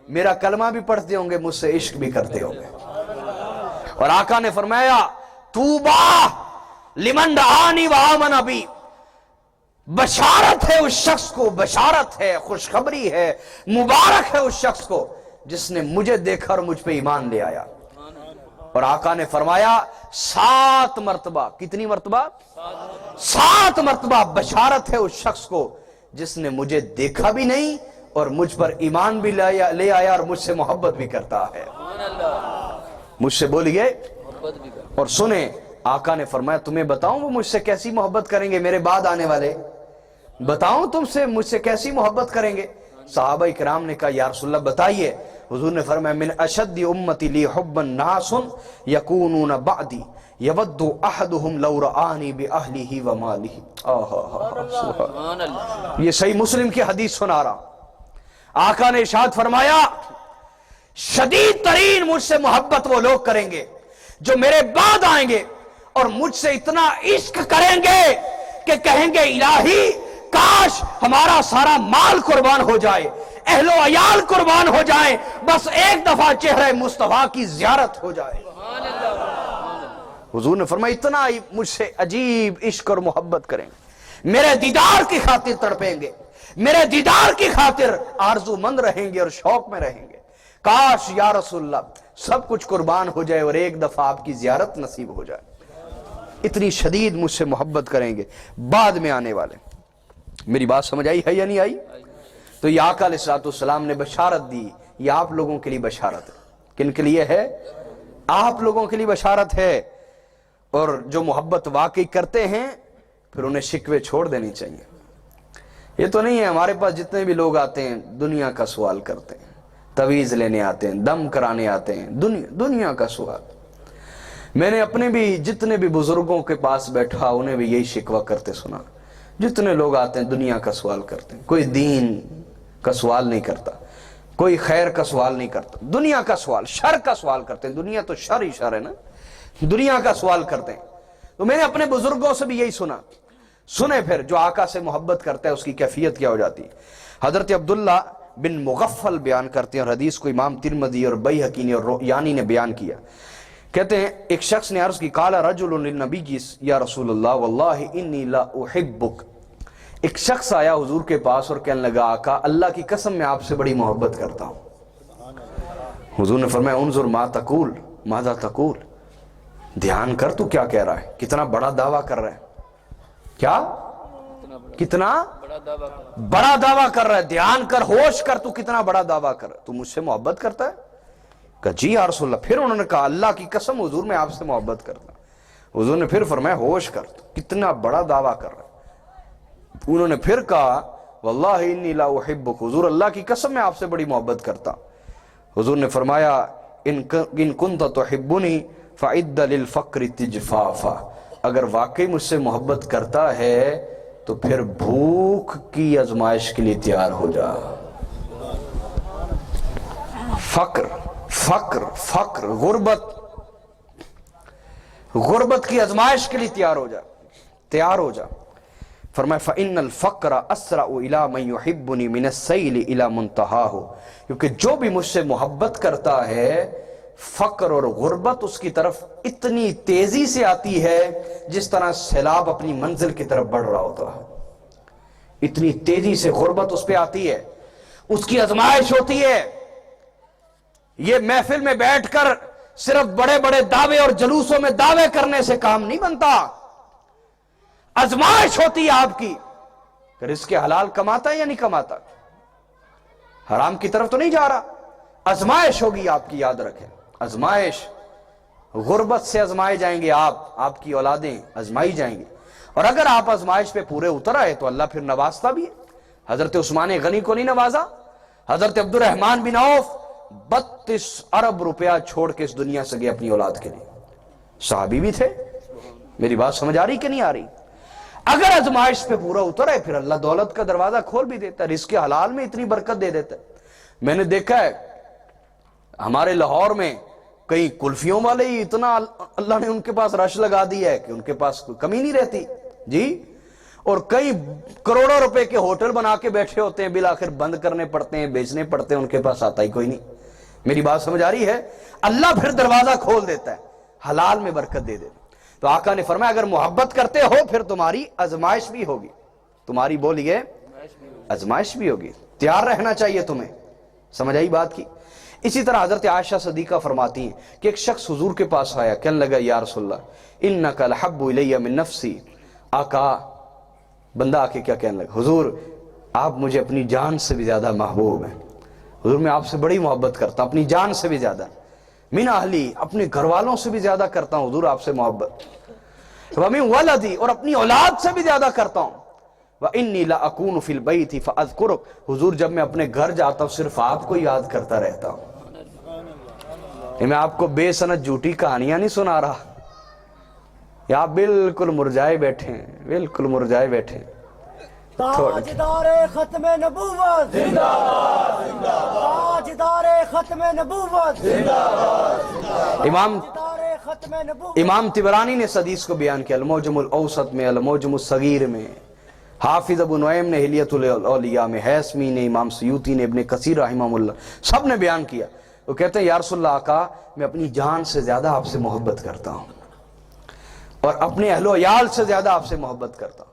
میرا کلمہ بھی پڑھتے ہوں گے، مجھ سے عشق بھی کرتے ہوں گے۔ اور آقا نے فرمایا توبہ لمن دعانی وآمن بی، بشارت ہے اس شخص کو، بشارت ہے، خوشخبری ہے، مبارک ہے اس شخص کو جس نے مجھے دیکھا اور مجھ پہ ایمان لے آیا۔ اور آقا نے فرمایا 7 مرتبہ، کتنی مرتبہ؟ 7 مرتبہ بشارت ہے اس شخص کو جس نے مجھے دیکھا بھی نہیں اور مجھ پر ایمان بھی لے آیا اور مجھ سے محبت بھی کرتا ہے۔ مجھ سے بولیے اور سنیں، آقا نے فرمایا تمہیں بتاؤں وہ مجھ سے کیسی محبت کریں گے، میرے بعد آنے والے، بتاؤں تم سے مجھ سے کیسی محبت کریں گے؟ صحابہ کرام نے کہا یا رسول اللہ بتائیے۔ حضور نے فرمایا من اشد امتی لی حبا ناس یکونون بعدی یود احدهم لو رآنی باہلہ ومالہ۔ سبحان اللہ، یہ صحیح مسلم کی حدیث سنا رہا۔ آقا نے ارشاد فرمایا شدید ترین مجھ سے محبت وہ لوگ کریں گے جو میرے بعد آئیں گے اور مجھ سے اتنا عشق کریں گے کہ کہیں گے الہی کاش ہمارا سارا مال قربان ہو جائے، اہل و عیال قربان ہو جائیں، بس ایک دفعہ چہرہ مصطفیٰ کی زیارت ہو جائے۔ حضور نے فرمایا اتنا مجھ سے عجیب عشق اور محبت کریں گے، میرے دیدار کی خاطر تڑپیں گے، میرے دیدار کی خاطر آرزو مند رہیں گے اور شوق میں رہیں گے، کاش یا رسول اللہ سب کچھ قربان ہو جائے اور ایک دفعہ آپ کی زیارت نصیب ہو جائے۔ اتنی شدید مجھ سے محبت کریں گے بعد میں آنے والے۔ میری بات سمجھ آئی ہے یا نہیں آئی؟ تو یہ آقا علیہ السلام نے بشارت دی، یہ آپ لوگوں کے لیے بشارت ہے۔ کن کے لیے ہے؟ آپ لوگوں کے لیے بشارت ہے۔ اور جو محبت واقعی کرتے ہیں پھر انہیں شکوے چھوڑ دینی چاہیے۔ یہ تو نہیں ہے ہمارے پاس جتنے بھی لوگ آتے ہیں دنیا کا سوال کرتے ہیں، تویز لینے آتے ہیں، دم کرانے آتے ہیں، دنیا کا سوال۔ میں نے اپنے بھی جتنے بھی بزرگوں کے پاس بیٹھا انہیں بھی یہی شکوہ کرتے سنا، جتنے لوگ آتے ہیں دنیا کا سوال کرتے ہیں، کوئی دین کا سوال نہیں کرتا، کوئی خیر کا سوال نہیں کرتا، دنیا کا سوال، شر کا سوال کرتے ہیں، دنیا تو شر ہی شر ہے نا، دنیا کا سوال کرتے ہیں۔ تو میں نے اپنے بزرگوں سے بھی یہی سنا۔ سنے پھر جو آقا سے محبت کرتا ہے اس کی کیفیت کیا ہو جاتی ہے۔ حضرت عبداللہ بن مغفل بیان کرتے ہیں اور حدیث کو امام ترمذی اور بیہقی نے اور یانی نے بیان کیا، کہتے ہیں ایک شخص نے عرض کی قال رجل للنبی یا رسول اللہ واللہ انی لا احبک، ایک شخص آیا حضور کے پاس اور کہنے لگا آقا اللہ کی قسم میں آپ سے بڑی محبت کرتا ہوں۔ حضور نے فرمایا انظر ما تقول ماذا تقول، دھیان کر تو کیا کہہ رہا ہے، کتنا بڑا دعویٰ کر رہا ہے، کیا کتنا بڑا دعویٰ کر رہا ہے، دھیان کر، ہوش کر، تو کتنا بڑا دعویٰ کر رہا ہے، تو مجھ سے محبت کرتا ہے؟ کہا جی یا رسول اللہ۔ پھر انہوں نے کہا اللہ کی قسم حضور میں آپ سے محبت کرتا ہوں۔ حضور نے پھر فرمایا ہوش کر، تو کتنا بڑا دعویٰ کر رہا ہے۔ انہوں نے پھر کہا واللہ انی لا احبک، حضور اللہ کی قسم میں آپ سے بڑی محبت کرتا ہوں۔ حضور نے فرمایا ان کنت تحبنی فعد للفقر تجفافا، اگر واقعی مجھ سے محبت کرتا ہے تو پھر بھوک کی آزمائش کے لیے تیار ہو جا. فقر غربت کی آزمائش کے لیے تیار ہو جا. فرمایا فَإِنَّ الْفَقْرَ أَسْرَعُ إِلَى مَنْ يُحِبُّنِي مِنَ السَّيْلِ إِلَى مُنْتَهَاهُ. کیونکہ جو بھی مجھ سے محبت کرتا ہے فقر اور غربت اس کی طرف اتنی تیزی سے آتی ہے جس طرح سیلاب اپنی منزل کی طرف بڑھ رہا ہوتا ہے. اتنی تیزی سے غربت اس پہ آتی ہے, اس کی آزمائش ہوتی ہے. یہ محفل میں بیٹھ کر صرف بڑے بڑے دعوے اور جلوسوں میں دعوے کرنے سے کام نہیں بنتا. آزمائش ہوتی ہے آپ کی, رزق حلال کماتا ہے یا نہیں کماتا, حرام کی طرف تو نہیں جا رہا. آزمائش ہوگی آپ کی, یاد رکھیں. آزمائش, غربت سے آزمائے جائیں گے آپ کی اولادیں آزمائی جائیں گی. اور اگر آپ آزمائش پہ پورے اتر آئے تو اللہ پھر نوازتا بھی ہے. حضرت عثمان غنی کو نہیں نوازا؟ حضرت عبد الرحمن بن عوف 32 ارب روپیہ چھوڑ کے اس دنیا سے گئے اپنی اولاد کے لیے. صحابی بھی تھے. میری بات سمجھ آ رہی کہ نہیں آ رہی؟ اگر آزمائش پہ پورا اتر آئے پھر اللہ دولت کا دروازہ کھول بھی دیتا ہے, رزق حلال میں اتنی برکت دے دیتا ہے. میں نے دیکھا ہے ہمارے لاہور میں کئی کلفیوں والے ہی اتنا اللہ نے ان کے پاس رش لگا دیا ہے کہ ان کے پاس کوئی کمی نہیں رہتی جی. اور کئی کروڑوں روپے کے ہوٹل بنا کے بیٹھے ہوتے ہیں, بالآخر بند کرنے پڑتے ہیں, بیچنے پڑتے ہیں, ان کے پاس آتا ہی کوئی نہیں. میری بات سمجھ آ رہی ہے؟ اللہ پھر دروازہ کھول دیتا ہے, حلال میں برکت دے دیتا. تو آقا نے فرمایا اگر محبت کرتے ہو پھر تمہاری آزمائش بھی ہوگی. تمہاری بولیے آزمائش بھی ہوگی, تیار رہنا چاہیے تمہیں. سمجھ آئی بات کی؟ اسی طرح حضرت عائشہ صدیقہ فرماتی ہیں کہ ایک شخص حضور کے پاس آیا, کہنے لگا یا رسول اللہ انک الحب الی من نفسی. آقا, بندہ آ کے کیا کہنے لگا, حضور آپ مجھے اپنی جان سے بھی زیادہ محبوب ہیں. حضور میں آپ سے بڑی محبت کرتا ہوں, اپنی جان سے بھی زیادہ, من اہلی اپنے گھر والوں سے بھی زیادہ کرتا ہوں حضور آپ سے محبت, ومن ولدی اور اپنی اولاد سے بھی زیادہ کرتا ہوں, وانی لاکون فی البیت فاذکرک حضور جب میں اپنے گھر جاتا ہوں صرف آپ کو یاد کرتا رہتا ہوں. میں آپ کو بے سند جھوٹی کہانیاں نہیں سنا رہا, یا آپ بالکل مرجائے بیٹھے ہیں, بالکل مرجائے بیٹھے ہیں. تاجدار ختم نبوت زندہ باد, تاجدار ختم نبوت زندہ باد, امام طبرانی نے اس حدیث کو بیان کیا المعجم الاوسط میں, المعجم الصغیر میں, حافظ ابو نعیم نے حلیۃ الاولیاء میں, حیثمی نے, امام سیوطی نے, ابن کثیر رحمہ اللہ, سب نے بیان کیا. وہ کہتے ہیں یا رسول اللہ آقا میں اپنی جان سے زیادہ آپ سے محبت کرتا ہوں, اور اپنے اہل و عیال سے زیادہ آپ سے محبت کرتا ہوں,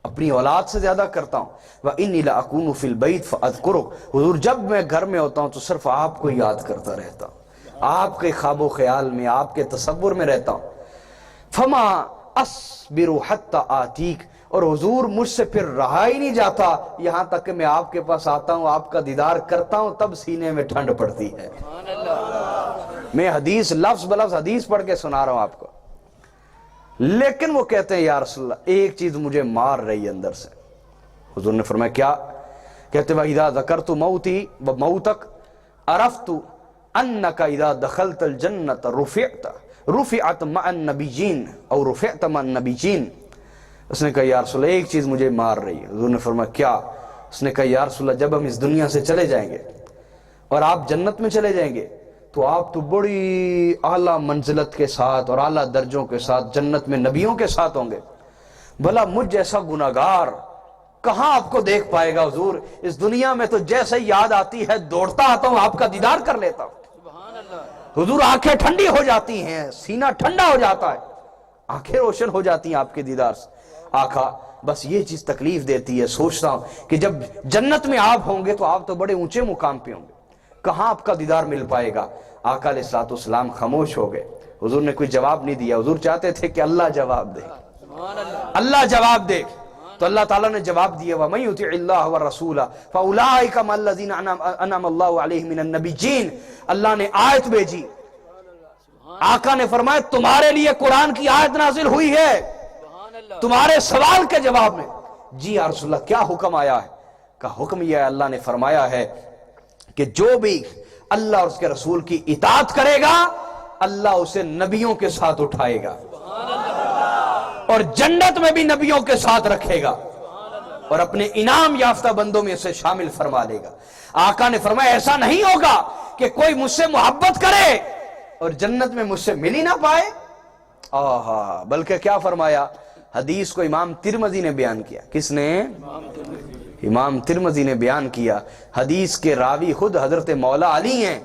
اپنی اولاد سے زیادہ کرتا ہوں. وَإِنِّي لَأَكُونُ فِي الْبَيْتِ فَأَذْكُرُكَ حضور جب میں گھر میں ہوتا ہوں تو صرف آپ کو یاد کرتا رہتا ہوں, آپ کے خواب و خیال میں, آپ کے تصور میں رہتا ہوں. فَمَا أَصْبِرُ حَتَّى آتِيكَ اور حضور مجھ سے پھر رہا ہی نہیں جاتا یہاں تک کہ میں آپ کے پاس آتا ہوں, آپ کا دیدار کرتا ہوں, تب سینے میں ٹھنڈ پڑتی ہے. میں حدیث لفظ بلفظ حدیث پڑھ کے سنا رہا ہوں آپ کو. لیکن وہ کہتے ہیں یا رسول اللہ ایک چیز مجھے مار رہی ہے اندر سے. حضور نے فرمایا کیا؟ کہتے ہیں وَإِذَا ذَكَرْتُ مَوْتِي وَمَوْتَكَ عَرَفْتُ أَنَّكَ إِذَا دَخَلْتَ الْجَنَّةَ رُفِعَتْ مَعَ النَّبِيِّينَ أو رُفِعْتَ مَعَ النَّبِيِّينَ. اس نے کہا یا رسول اللہ ایک چیز مجھے مار رہی ہے. حضور نے فرمایا کیا؟ اس نے کہا یا رسول اللہ جب ہم اس دنیا سے چلے جائیں گے اور آپ جنت میں چلے جائیں گے تو آپ تو بڑی اعلیٰ منزلت کے ساتھ اور اعلیٰ درجوں کے ساتھ جنت میں نبیوں کے ساتھ ہوں گے. بھلا مجھ جیسا گناہگار کہاں آپ کو دیکھ پائے گا حضور؟ اس دنیا میں تو جیسے یاد آتی ہے دوڑتا آتا ہوں, آپ کا دیدار کر لیتا ہوں. حضور آنکھیں ٹھنڈی ہو جاتی ہیں, سینہ ٹھنڈا ہو جاتا ہے, آنکھیں روشن ہو جاتی ہیں آپ کے دیدار سے. آقا بس یہ چیز تکلیف دیتی ہے, سوچتا ہوں کہ جب جنت میں آپ ہوں گے تو آپ تو بڑے اونچے مقام پہ ہوں گے, کہاں آپ کا دیدار مل پائے گا؟ آقا علیہ الصلوۃ والسلام خاموش ہو گئے. حضور نے کوئی جواب نہیں دیا. حضور چاہتے تھے کہ اللہ جواب دے, اللہ جواب دے. تو اللہ تعالیٰ نے جواب دیا وَمَن يُطِعِ اللَّهَ وَالرَّسُولَ فَأُولَٰئِكَ مَعَ الَّذِينَ أَنْعَمَ اللَّهُ عَلَيْهِم مِّنَ النَّبِيِّينَ. اللہ نے آیت بھیجی, آقا نے فرمایا تمہارے لیے قرآن کی آیت نازل ہوئی ہے تمہارے سوال کے جواب میں. جی یا رسول اللہ کیا حکم آیا ہے؟ کہ حکم یہ ہے اللہ نے فرمایا ہے کہ جو بھی اللہ اور اس کے رسول کی اطاعت کرے گا اللہ اسے نبیوں کے ساتھ اٹھائے گا اور جنت میں بھی نبیوں کے ساتھ رکھے گا. اور اپنے انعام یافتہ بندوں میں اسے شامل فرما لے گا۔ آقا نے فرمایا ایسا نہیں ہوگا کہ کوئی مجھ سے محبت کرے اور جنت میں مجھ سے مل ہی نہ پائے۔ آہا، بلکہ کیا فرمایا؟ حدیث کو امام ترمذی نے بیان کیا۔ کس نے؟ امام ترمذی نے بیان کیا۔ حدیث کے راوی خود حضرت مولا علی ہیں،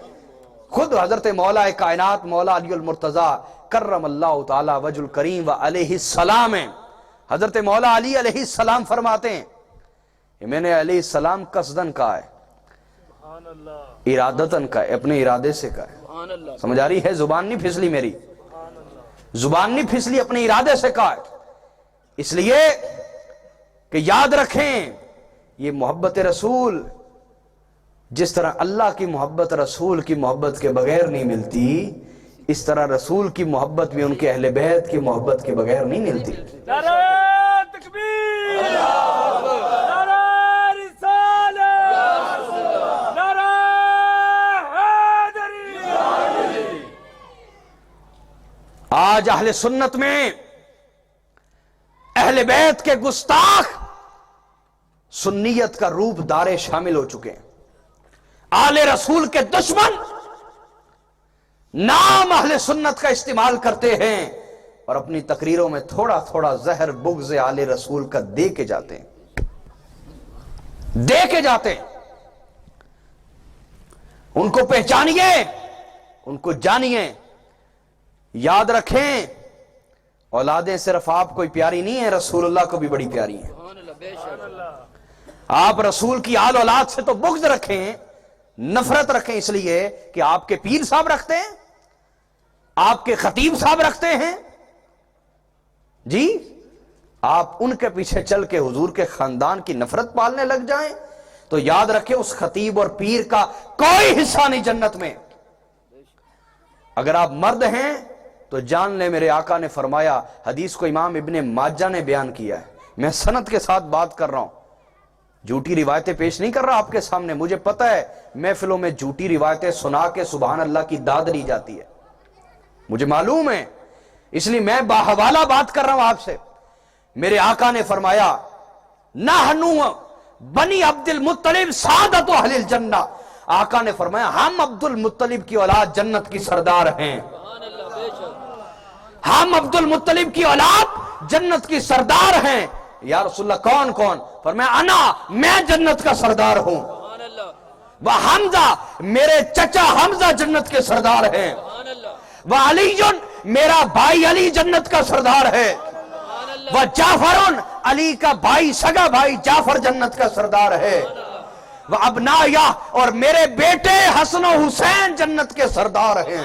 خود حضرت مولا کائنات مولا علی المرتضی کرم اللہ تعالی وجہ الکریم و علیہ السلام ہیں۔ حضرت مولا علی علیہ السلام فرماتے ہیں کہ میں نے علیہ السلام قصدن کہا ہے، ارادتن کا ہے، اپنے ارادے سے کہا ہے۔ سمجھ آ رہی ہے؟ زبان نہیں پھسلی میری، زبان نہیں پھسلی، اپنے ارادے سے کہا ہے۔ اس لیے کہ یاد رکھیں یہ محبت رسول جس طرح اللہ کی محبت رسول کی محبت کے بغیر نہیں ملتی، اس طرح رسول کی محبت بھی ان کے اہل بیت کی محبت کے بغیر نہیں ملتی۔ نعرہ تکبیر، نعرہ رسالت، نعرہ حیدری۔ آج اہل سنت میں اہل بیت کے گستاخ سنیت کا روپ دارے شامل ہو چکے ہیں۔ آل رسول کے دشمن نام اہل سنت کا استعمال کرتے ہیں اور اپنی تقریروں میں تھوڑا تھوڑا زہر بغض آل رسول کا دے کے جاتے ہیں، دے کے جاتے ہیں۔ ان کو پہچانیے، ان کو جانیے، یاد رکھیں اولادیں صرف آپ کو ہی پیاری نہیں ہیں، رسول اللہ کو بھی بڑی پیاری ہیں۔ آپ رسول کی آل اولاد سے تو بغض رکھیں، نفرت رکھیں، اس لیے کہ آپ کے پیر صاحب رکھتے ہیں، آپ کے خطیب صاحب رکھتے ہیں، جی آپ ان کے پیچھے چل کے حضور کے خاندان کی نفرت پالنے لگ جائیں تو یاد رکھیں اس خطیب اور پیر کا کوئی حصہ نہیں جنت میں۔ اگر آپ مرد ہیں تو جان لیں میرے آقا نے فرمایا، حدیث کو امام ابن ماجہ نے بیان کیا ہے، میں سند کے ساتھ بات کر رہا ہوں، جھوٹی روایتیں پیش نہیں کر رہا آپ کے سامنے۔ مجھے پتہ ہے محفلوں میں جھوٹی روایتیں سنا کے سبحان اللہ کی داد لی جاتی ہے، مجھے معلوم ہے، اس لیے میں باحوالہ بات کر رہا ہوں آپ سے۔ میرے آقا نے فرمایا نحنو بنی عبد المطلب سعادت اہل الجنہ، آقا نے فرمایا ہم عبد المطلب کی اولاد جنت کی سردار ہیں، ہم عبد المطلب کی اولاد جنت کی سردار ہیں۔ یا رسول اللہ کون کون؟ فرمایا انا، میں جنت کا سردار ہوں، وہ حمزہ، میرے چچا حمزہ جنت کے سردار ہیں، وہ علی، میرا بھائی علی جنت کا سردار ہے، وہ جعفر، علی کا بھائی سگا بھائی جعفر جنت کا سردار ہے، وہ ابنایا، اور میرے بیٹے حسن و حسین جنت کے سردار ہیں۔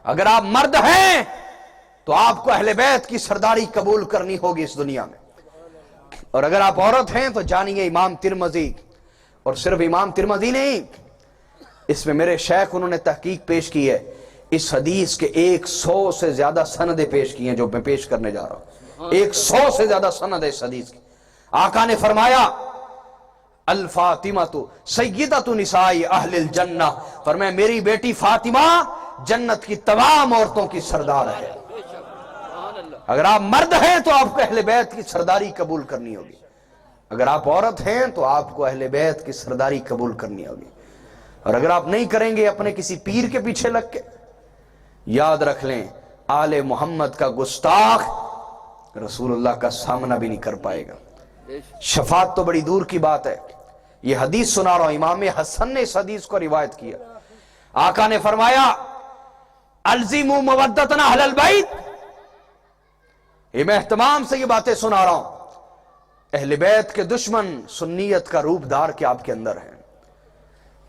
اگر آپ مرد ہیں تو آپ کو اہل بیت کی سرداری قبول کرنی ہوگی اس دنیا میں، اور اگر آپ عورت ہیں تو جانیے امام ترمذی، اور صرف امام ترمذی نہیں، اس میں میرے شیخ انہوں نے تحقیق پیش کی ہے، اس حدیث کے 100 سے زیادہ سندیں پیش کی ہیں جو میں پیش کرنے جا رہا ہوں، 100 سے زیادہ سند ہے اس حدیث کی۔ آقا نے فرمایا الفاطمہ سیدۃ نساء اہل الجنہ، فرمایا میری بیٹی فاطمہ جنت کی تمام عورتوں کی سردار ہے۔ اگر آپ مرد ہیں تو آپ کو اہل بیت کی سرداری قبول کرنی ہوگی، اگر آپ عورت ہیں تو آپ کو اہل بیت کی سرداری قبول کرنی ہوگی، اور اگر آپ نہیں کریں گے اپنے کسی پیر کے پیچھے لگ کے، یاد رکھ لیں آل محمد کا گستاخ رسول اللہ کا سامنا بھی نہیں کر پائے گا۔ شفاعت تو بڑی دور کی بات ہے، یہ حدیث سنا رہا ہوں، امام حسن نے اس حدیث کو روایت کیا۔ آقا نے فرمایا الزموا مودتنا اہل البیت، یہ میں اہتمام سے یہ باتیں سنا رہا ہوں، اہل بیت کے دشمن سنیت کا روپ دار کے آپ کے اندر ہیں،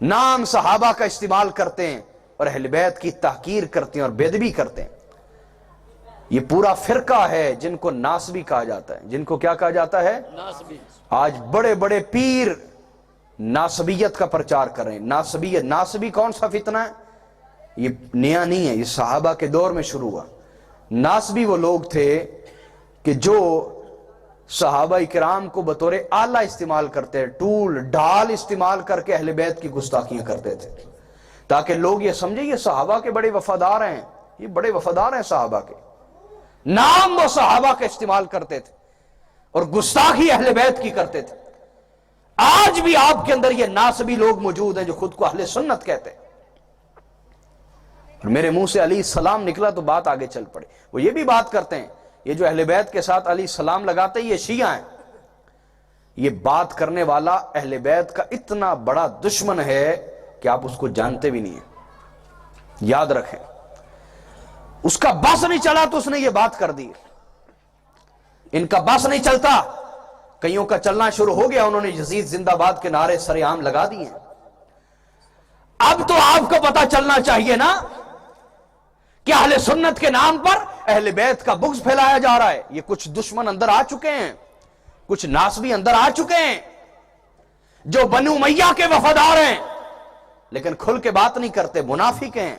نام صحابہ کا استعمال کرتے ہیں اور اہل بیت کی تحقیر کرتے ہیں اور بے ادبی کرتے ہیں۔ یہ پورا فرقہ ہے جن کو ناسبی کہا جاتا ہے، جن کو کیا کہا جاتا ہے؟ ناسبی۔ آج بڑے بڑے پیر ناسبیت کا پرچار کر رہے ہیں۔ ناسبیت، ناسبی کون سا فتنہ ہے؟ یہ نیا نہیں ہے، یہ صحابہ کے دور میں شروع ہوا۔ ناسبی وہ لوگ تھے کہ جو صحابہ کرام کو بطور آلہ استعمال کرتے، ٹول ڈھال استعمال کر کے اہل بیت کی گستاخیاں کرتے تھے، تاکہ لوگ یہ سمجھے یہ صحابہ کے بڑے وفادار ہیں، یہ بڑے وفادار ہیں صحابہ کے، نام وہ صحابہ کے استعمال کرتے تھے، اور گستاخی اہل بیت کی کرتے تھے. آج بھی آپ کے اندر یہ ناسبی لوگ موجود ہیں جو خود کو اہل سنت کہتے ہیں. اور میرے منہ سے علیہ السلام نکلا تو بات آگے چل پڑی. وہ یہ بھی بات کرتے ہیں یہ جو اہل بیت کے ساتھ علیہ السلام لگاتے ہیں یہ شیعہ ہیں. یہ بات کرنے والا اہل بیت کا اتنا بڑا دشمن ہے کہ آپ اس کو جانتے بھی نہیں ہیں. یاد رکھیں, اس کا بس نہیں چلا تو اس نے یہ بات کر دی. ان کا بس نہیں چلتا, کئیوں کا چلنا شروع ہو گیا, انہوں نے یزید زندہ باد کے نعرے سر عام لگا دیے. اب تو آپ کو پتا چلنا چاہیے نا کہ اہل سنت کے نام پر اہل بیت کا بغض پھیلایا جا رہا ہے. یہ کچھ دشمن اندر آ چکے ہیں, کچھ ناسبی اندر آ چکے ہیں جو بنو امیہ کے وفادار ہیں لیکن کھل کے بات نہیں کرتے, منافق ہیں.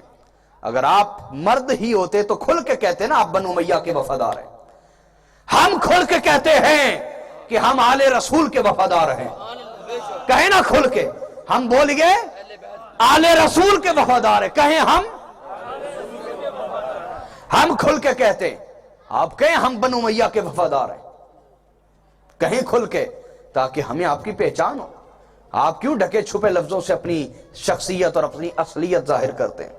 اگر آپ مرد ہی ہوتے تو کھل کے کہتے نا آپ بنو امیہ کے وفادار ہیں. ہم کھل کے کہتے ہیں کہ ہم آل رسول کے وفادار ہیں. کہیں نا کھل کے, ہم بول گئے آل رسول کے وفادار ہیں. کہیں ہم کھل کے کہتے ہیں, آپ کہیں ہم بنو امیہ کے وفادار ہیں. کہیں کھل کے تاکہ ہمیں آپ کی پہچان ہو. آپ کیوں ڈھکے چھپے لفظوں سے اپنی شخصیت اور اپنی اصلیت ظاہر کرتے ہیں؟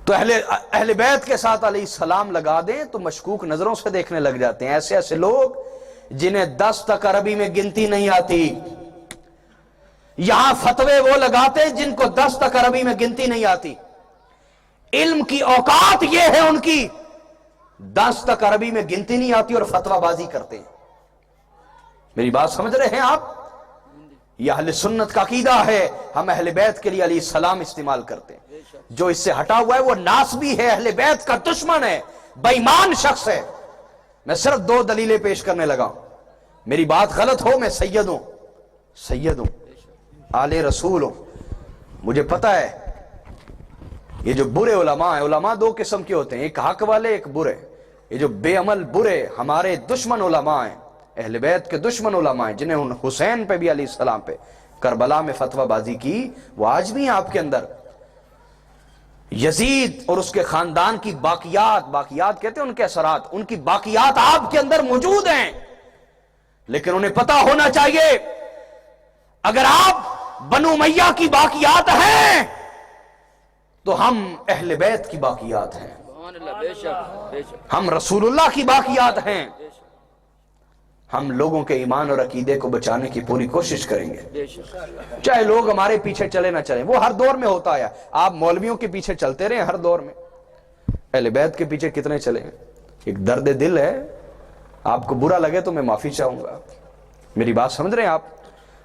تو اہل بیت کے ساتھ علیہ السلام لگا دیں تو مشکوک نظروں سے دیکھنے لگ جاتے ہیں. ایسے ایسے لوگ جنہیں 10 تک عربی میں گنتی نہیں آتی, یہاں فتوے وہ لگاتے ہیں جن کو 10 تک عربی میں گنتی نہیں آتی. علم کی اوقات یہ ہے ان کی 10 تک عربی میں گنتی نہیں آتی اور فتوہ بازی کرتے ہیں. میری بات سمجھ رہے ہیں آپ؟ یہ اہل سنت کا عقیدہ ہے. ہم اہل بیت کے لیے علیہ السلام استعمال کرتے ہیں. جو اس سے ہٹا ہوا ہے وہ ناسبی ہے, اہل بیت کا دشمن ہے, بے ایمان شخص ہے. میں صرف 2 دلیلیں پیش کرنے لگا ہوں. میری بات غلط ہو, میں سید ہوں, آل رسول ہوں. مجھے پتا ہے یہ جو برے علماء ہیں, علماء 2 قسم کے ہوتے ہیں, ایک حق والے ایک برے. یہ جو بے عمل برے ہمارے دشمن علماء ہیں, اہل بیت کے دشمن علماء ہیں, جنہیں حسین پہ بھی علیہ السلام پہ کربلا میں فتوہ بازی کی, وہ آج بھی ہیں آپ کے اندر. یزید اور اس کے خاندان کی باقیات کہتے ہیں ان کے اثرات, ان کی باقیات آپ کے اندر موجود ہیں. لیکن انہیں پتا ہونا چاہیے اگر آپ بنو امیہ کی باقیات ہیں تو ہم اہل بیت کی باقیات ہیں, ہم رسول اللہ کی باقیات ہیں. ہم لوگوں کے ایمان اور عقیدے کو بچانے کی پوری کوشش کریں گے, چاہے لوگ ہمارے پیچھے چلے نہ چلیں. وہ ہر دور میں ہوتا ہے. آپ مولویوں کے پیچھے چلتے رہے ہر دور میں, اہل بیت کے پیچھے کتنے چلے ہیں. ایک درد دل ہے, آپ کو برا لگے تو میں معافی چاہوں گا. میری بات سمجھ رہے ہیں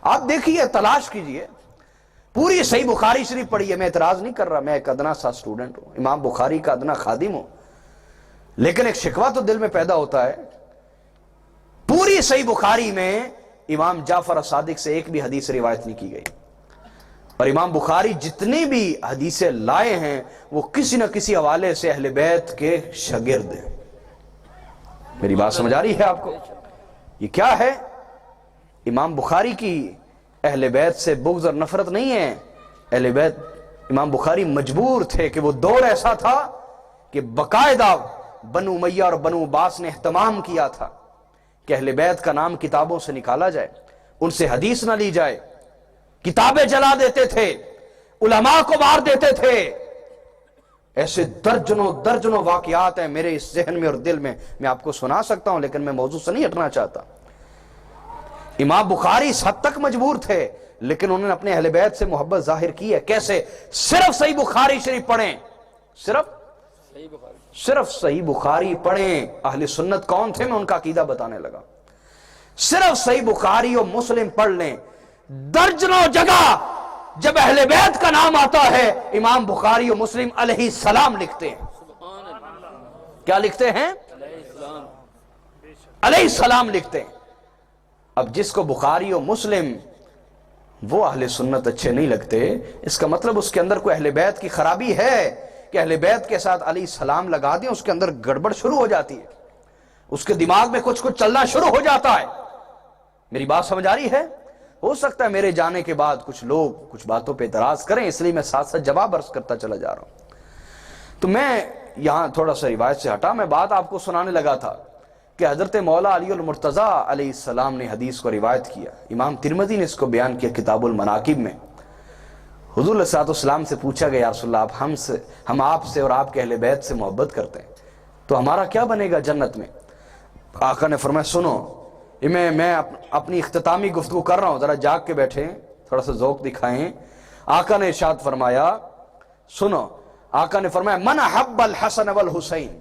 آپ دیکھیے, تلاش کیجئے, پوری صحیح بخاری شریف پڑھیے. میں اعتراض نہیں کر رہا, میں ایک ادنا سا اسٹوڈنٹ ہوں, امام بخاری کا ادنا خادم ہوں, لیکن ایک شکوہ تو دل میں پیدا ہوتا ہے. پوری صحیح بخاری میں امام جعفر صادق سے ایک بھی حدیث روایت نہیں کی گئی, اور امام بخاری جتنی بھی حدیثیں لائے ہیں وہ کسی نہ کسی حوالے سے اہل بیت کے شاگرد ہیں. میری بات سمجھ آ رہی ہے آپ کو؟ یہ کیا ہے؟ امام بخاری کی اہل بیت سے بغض اور نفرت نہیں ہے. اہل بیت, امام بخاری مجبور تھے کہ وہ دور ایسا تھا کہ باقاعدہ بنو امیہ اور بنو عباس نے اہتمام کیا تھا کہ اہل بیت کا نام کتابوں سے نکالا جائے, ان سے حدیث نہ لی جائے. کتابیں جلا دیتے تھے, علماء کو مار دیتے تھے. ایسے درجنوں واقعات ہیں میرے اس ذہن میں اور دل میں, میں آپ کو سنا سکتا ہوں لیکن میں موضوع سے نہیں ہٹنا چاہتا. امام بخاری اس حد تک مجبور تھے لیکن انہوں نے اپنے اہل بیت سے محبت ظاہر کی ہے. کیسے؟ صرف صحیح بخاری شریف پڑھیں, صرف صحیح بخاری پڑھیں. اہل سنت کون تھے میں ان کا عقیدہ بتانے لگا. صرف صحیح بخاری اور مسلم پڑھ لیں, درجنوں جگہ جب اہل بیت کا نام آتا ہے امام بخاری اور مسلم علیہ السلام لکھتے ہیں. کیا لکھتے ہیں؟ علیہ السلام لکھتے ہیں. اب جس کو بخاری اور مسلم وہ اہل سنت اچھے نہیں لگتے, اس کا مطلب اس کے اندر کوئی اہل بیت کی خرابی ہے کہ اہل بیت کے ساتھ علیہ السلام لگا دیں, اس کے اندر گڑبڑ شروع ہو جاتی ہے, اس کے دماغ میں کچھ چلنا شروع ہو جاتا ہے. میری بات سمجھ آ رہی ہے؟ ہو سکتا ہے میرے جانے کے بعد کچھ لوگ کچھ باتوں پہ اعتراض کریں, اس لیے میں ساتھ ساتھ جواب عرض کرتا چلا جا رہا ہوں. تو میں یہاں تھوڑا سا روایت سے ہٹا, میں بات آپ کو سنانے لگا تھا کہ حضرت مولا علی المرتضیٰ علیہ السلام نے حدیث کو روایت کیا، امام ترمذی نے اس کو بیان کیا کتاب المناقب میں۔ حضور علیہ السلام سے پوچھا گیا، یا رسول اللہ ہم آپ سے اور آپ کے اہل بیت سے محبت کرتے ہیں تو ہمارا کیا بنے گا جنت میں؟ آقا نے فرمایا سنو، میں اپنی اختتامی گفتگو کر رہا ہوں، ذرا جاگ کے بیٹھیں، تھوڑا سا ذوق دکھائیں۔ آقا نے ارشاد فرمایا سنو، آقا نے فرمایا من حب الحسن والحسین،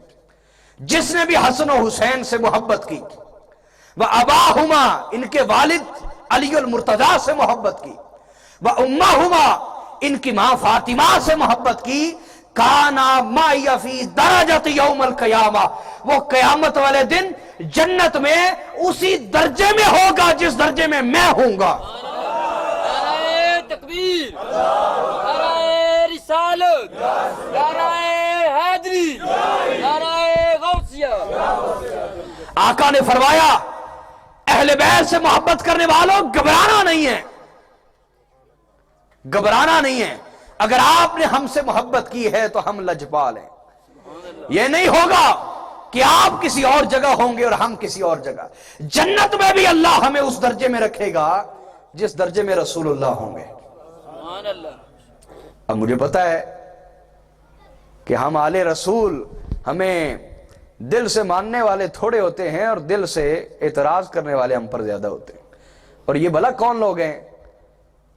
جس نے بھی حسن و حسین سے محبت کی، وَأَبَاهُمَا ان کے والد علی المرتضیٰ سے محبت کی، وَأُمَّهُمَا ان کی ماں فاطمہ سے محبت کی، کانا معی فی درجۃ یوم القیامہ، وہ قیامت والے دن جنت میں اسی درجے میں ہوگا جس درجے میں میں ہوں گا۔ نعرہ تکبیر، نعرہ رسالت، نعرہ حیدری، نعرہ غوثیہ۔ آقا نے فرمایا اہل بیت سے محبت کرنے والوں گھبرانا نہیں ہے، گھبرانا نہیں ہے۔ اگر آپ نے ہم سے محبت کی ہے تو ہم لجپال ہیں۔ یہ نہیں ہوگا کہ آپ کسی اور جگہ ہوں گے اور ہم کسی اور جگہ۔ جنت میں بھی اللہ ہمیں اس درجے میں رکھے گا جس درجے میں رسول اللہ ہوں گے۔ سبحان اللہ۔ اب مجھے پتا ہے کہ ہم آل رسول، ہمیں دل سے ماننے والے تھوڑے ہوتے ہیں اور دل سے اعتراض کرنے والے ہم پر زیادہ ہوتے ہیں۔ اور یہ بھلا کون لوگ ہیں؟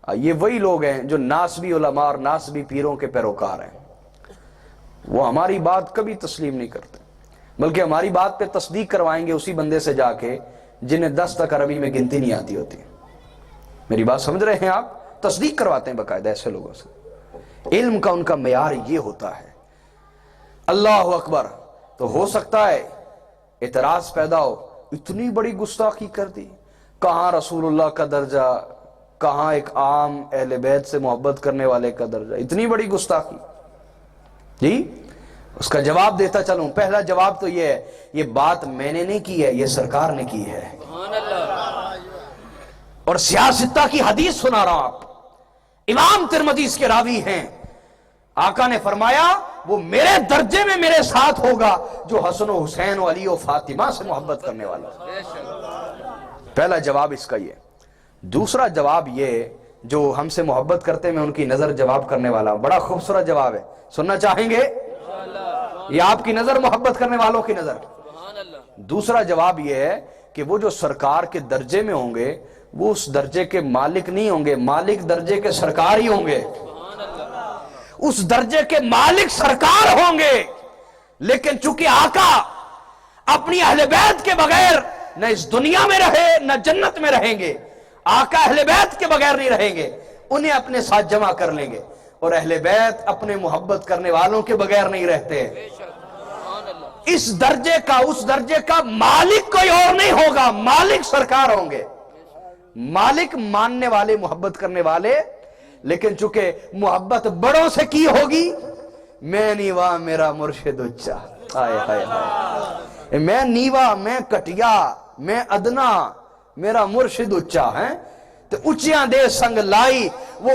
یہ وہی لوگ ہیں جو ناسبی علماء اور ناسبی پیروں کے پیروکار ہیں۔ وہ ہماری بات کبھی تسلیم نہیں کرتے، بلکہ ہماری بات پہ تصدیق کروائیں گے اسی بندے سے جا کے جنہیں 10 تک عربی میں گنتی نہیں آتی ہوتی۔ میری بات سمجھ رہے ہیں آپ؟ تصدیق کرواتے ہیں باقاعدہ ایسے لوگوں سے۔ علم کا ان کا معیار یہ ہوتا ہے۔ اللہ اکبر۔ تو ہو سکتا ہے اعتراض پیدا ہو، اتنی بڑی گستاخی کر دی، کہاں رسول اللہ کا درجہ، کہاں ایک عام اہل بیت سے محبت کرنے والے کا درجہ، اتنی بڑی گستاخی۔ جی اس کا جواب دیتا چلوں۔ پہلا جواب تو یہ ہے، یہ بات میں نے نہیں کی ہے، یہ سرکار نے کی ہے۔ سبحان اللہ۔ اور سیاستہ کی حدیث سنا رہا ہوں آپ، امام ترمذی اس کے راوی ہیں۔ آقا نے فرمایا وہ میرے درجے میں میرے ساتھ ہوگا جو حسن و حسین و علی و فاطمہ سے محبت کرنے والا۔ پہلا جواب اس کا یہ۔ دوسرا جواب یہ، جو ہم سے محبت کرتے میں ان کی نظر جواب کرنے والا، بڑا خوبصورت جواب ہے، سننا چاہیں گے؟ یہ آپ کی نظر محبت کرنے والوں کی نظر۔ دوسرا جواب یہ ہے کہ وہ جو سرکار کے درجے میں ہوں گے وہ اس درجے کے مالک نہیں ہوں گے، مالک درجے کے سرکار ہی ہوں گے۔ اس درجے کے مالک سرکار ہوں گے، لیکن چونکہ آقا اپنی اہل بیت کے بغیر نہ اس دنیا میں رہے نہ جنت میں رہیں گے، آقا اہل بیت کے بغیر نہیں رہیں گے، انہیں اپنے ساتھ جمع کر لیں گے، اور اہل بیت اپنے محبت کرنے والوں کے بغیر نہیں رہتے۔ اس درجے کا، اس درجے کا مالک کوئی اور نہیں ہوگا، مالک سرکار ہوں گے۔ مالک ماننے والے، محبت کرنے والے، لیکن چونکہ محبت بڑوں سے کی ہوگی، میں نیوا میرا مرشد اچا، ہائے ہائے ہائے، میں نیوا، میں کٹیا، میں ادنا، میرا مرشد اچا ہے، تو اچیاں دے سنگ لائی۔ وہ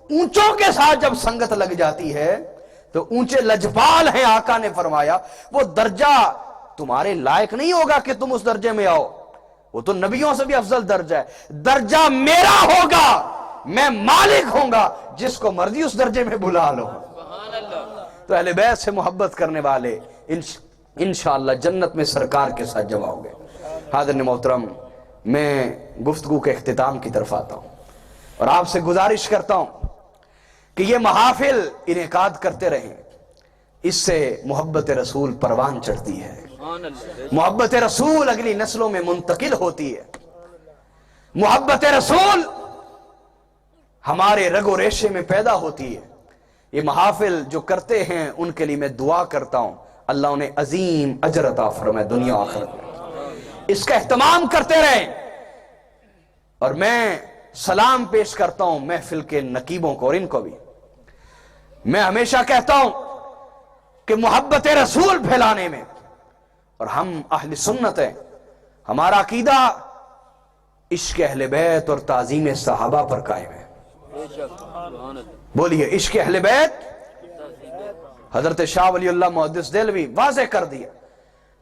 اونچوں کے ساتھ جب سنگت لگ جاتی ہے تو اونچے لجپال ہیں۔ آقا نے فرمایا وہ درجہ تمہارے لائق نہیں ہوگا کہ تم اس درجے میں آؤ، وہ تو نبیوں سے بھی افضل درجہ ہے۔ درجہ میرا ہوگا، میں مالک ہوں گا، جس کو مرضی اس درجے میں بلا لو۔ تو اہل بیت سے محبت کرنے والے انشاءاللہ جنت میں سرکار کے ساتھ جمع ہوں گے۔ حاضرین محترم، میں گفتگو کے اختتام کی طرف آتا ہوں اور آپ سے گزارش کرتا ہوں کہ یہ محافل انعقاد کرتے رہیں، اس سے محبت رسول پروان چڑھتی ہے، محبت رسول اگلی نسلوں میں منتقل ہوتی ہے، محبت رسول ہمارے رگ و ریشے میں پیدا ہوتی ہے۔ یہ محافل جو کرتے ہیں ان کے لیے میں دعا کرتا ہوں اللہ انہیں عظیم اجر عطا فرمائے دنیا آخرت میں، اس کا اہتمام کرتے رہیں۔ اور میں سلام پیش کرتا ہوں محفل کے نقیبوں کو اور ان کو بھی۔ میں ہمیشہ کہتا ہوں کہ محبت رسول پھیلانے میں، اور ہم اہل سنت ہیں، ہمارا عقیدہ عشق اہل بیت اور تعظیم صحابہ پر قائم ہے۔ بولیے عشق اہل بیت۔ حضرت شاہ ولی اللہ محدث دہلوی واضح کر دیا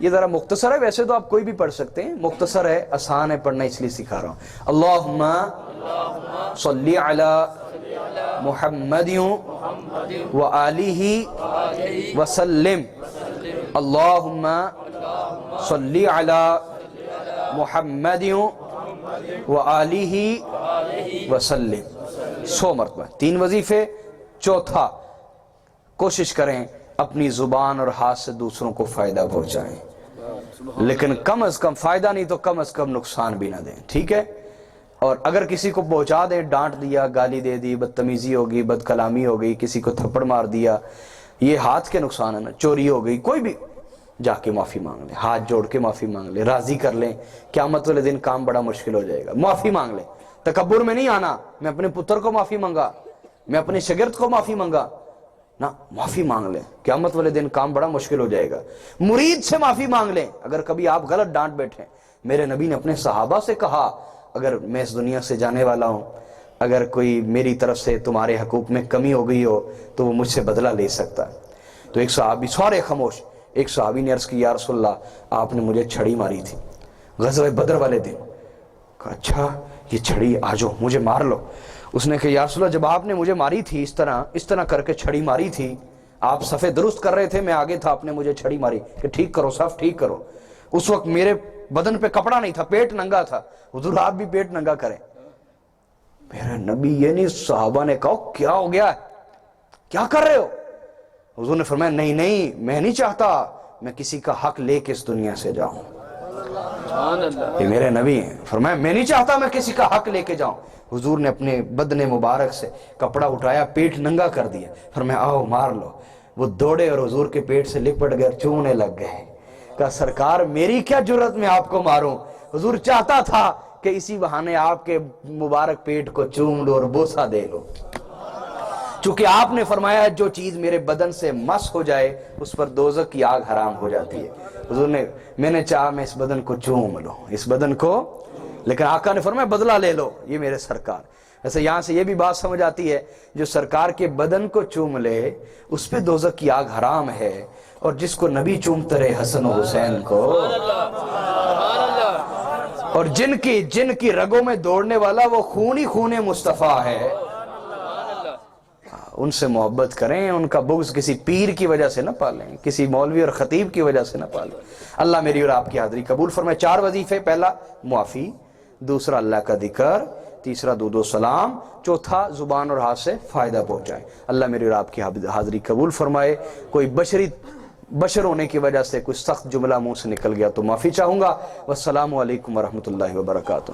یہ ذرا مختصر ہے، ویسے تو آپ کوئی بھی پڑھ سکتے ہیں، مختصر ہے، آسان ہے پڑھنا، اس لیے سکھا رہا ہوں. اللہم صلی علی محمد و آلہ وسلم. اللہم صلی علی محمد و آلہ وسلم. 100 مرتبہ، 3 وظیفے. چوتھا، کوشش کریں اپنی زبان اور ہاتھ سے دوسروں کو فائدہ پہنچائیں، لیکن کم از کم فائدہ نہیں تو کم از کم نقصان بھی نہ دیں، ٹھیک ہے؟ اور اگر کسی کو پہنچا دیں، ڈانٹ دیا، گالی دے دی، بدتمیزی ہوگی، بد کلامی ہو گئی، کسی کو تھپڑ مار دیا، یہ ہاتھ کے نقصان ہے نا. چوری ہو گئی، کوئی بھی، جا کے معافی مانگ لیں، ہاتھ جوڑ کے معافی مانگ لیں، راضی کر لیں. قیامت والے دن کام بڑا مشکل ہو جائے گا. معافی مانگ لیں، تکبر میں نہیں آنا. میں اپنے پتر کو معافی مانگا، میں اپنے شاگرد کو معافی مانگا نا، معافی مانگ لیں. قیامت والے دن کام بڑا مشکل ہو جائے گا. مرید سے معافی مانگ لیں اگر کبھی آپ غلط ڈانٹ بیٹھیں. میرے نبی نے اپنے صحابہ سے کہا اگر میں اس دنیا سے جانے والا ہوں، اگر کوئی میری طرف سے تمہارے حقوق میں کمی ہو گئی ہو تو وہ مجھ سے بدلہ لے سکتا ہے. تو ایک صحابی، سارے خاموش، ایک صحابی نے عرض کی یا رسول اللہ آپ نے مجھے چھڑی ماری تھی غزوہ بدر والے دن. کہا اچھا یہ چھڑی، آ جاؤ مجھے مار لو. اس نے کہا یا رسول اللہ جب آپ نے مجھے ماری تھی اس طرح کر کے چھڑی ماری تھی، آپ صفے درست کر رہے تھے، میں آگے تھا، آپ نے مجھے چھڑی ماری کہ ٹھیک کرو، صف ٹھیک کرو. اس وقت میرے بدن پہ کپڑا نہیں تھا، پیٹ ننگا تھا. حضور آپ بھی پیٹ ننگا کریں. میرے نبی یہ نہیں، صحابہ نے کہا کیا ہو گیا ہے، کیا کر رہے ہو؟ حضور نے فرمایا نہیں میں نہیں چاہتا میں کسی کا حق لے کے اس دنیا سے جاؤں. یہ میرے نبی ہیں. فرمایا میں نہیں چاہتا میں کسی کا حق لے کے جاؤں. حضور نے اپنے بدن مبارک سے کپڑا اٹھایا، پیٹ ننگا کر دیا. فرمایا آؤ مار لو. وہ دوڑے اور حضور کے پیٹ سے لپٹ گئے، چومنے لگ گئے. کہا سرکار میری کیا جرت میں آپ کو ماروں. حضور چاہتا تھا کہ اسی بہانے آپ کے مبارک پیٹ کو چوم لو اور بوسہ دے لو. چونکہ آپ نے فرمایا جو چیز میرے بدن سے مس ہو جائے اس پر دوزخ کی آگ حرام ہو جاتی ہے. حضور نے، میں نے چاہا میں اس بدن کو چوم لوں، اس بدن کو، لیکن آقا نے فرمایا بدلہ لے لو. یہ میرے سرکار. ویسے یہاں سے یہ بھی بات سمجھ آتی ہے جو سرکار کے بدن کو چوم لے اس پہ دوزخ کی آگ حرام ہے، اور جس کو نبی چومتے رہے حسن و حسین کو، اور جن کی رگوں میں دوڑنے والا وہ خون ہی خون مصطفیٰ ہے، ان سے محبت کریں. ان کا بغض کسی پیر کی وجہ سے نہ پالیں، کسی مولوی اور خطیب کی وجہ سے نہ پالیں. اللہ میری اور آپ کی حاضری قبول فرمائے. 4 وظیفے، پہلا معافی، دوسرا اللہ کا ذکر، تیسرا درود و سلام، چوتھا زبان اور ہاتھ سے فائدہ پہنچائیں. اللہ میری اور آپ کی حاضری قبول فرمائے. کوئی بشر ہونے کی وجہ سے کوئی سخت جملہ منہ سے نکل گیا تو معافی چاہوں گا. والسلام علیکم ورحمۃ اللہ وبرکاتہ.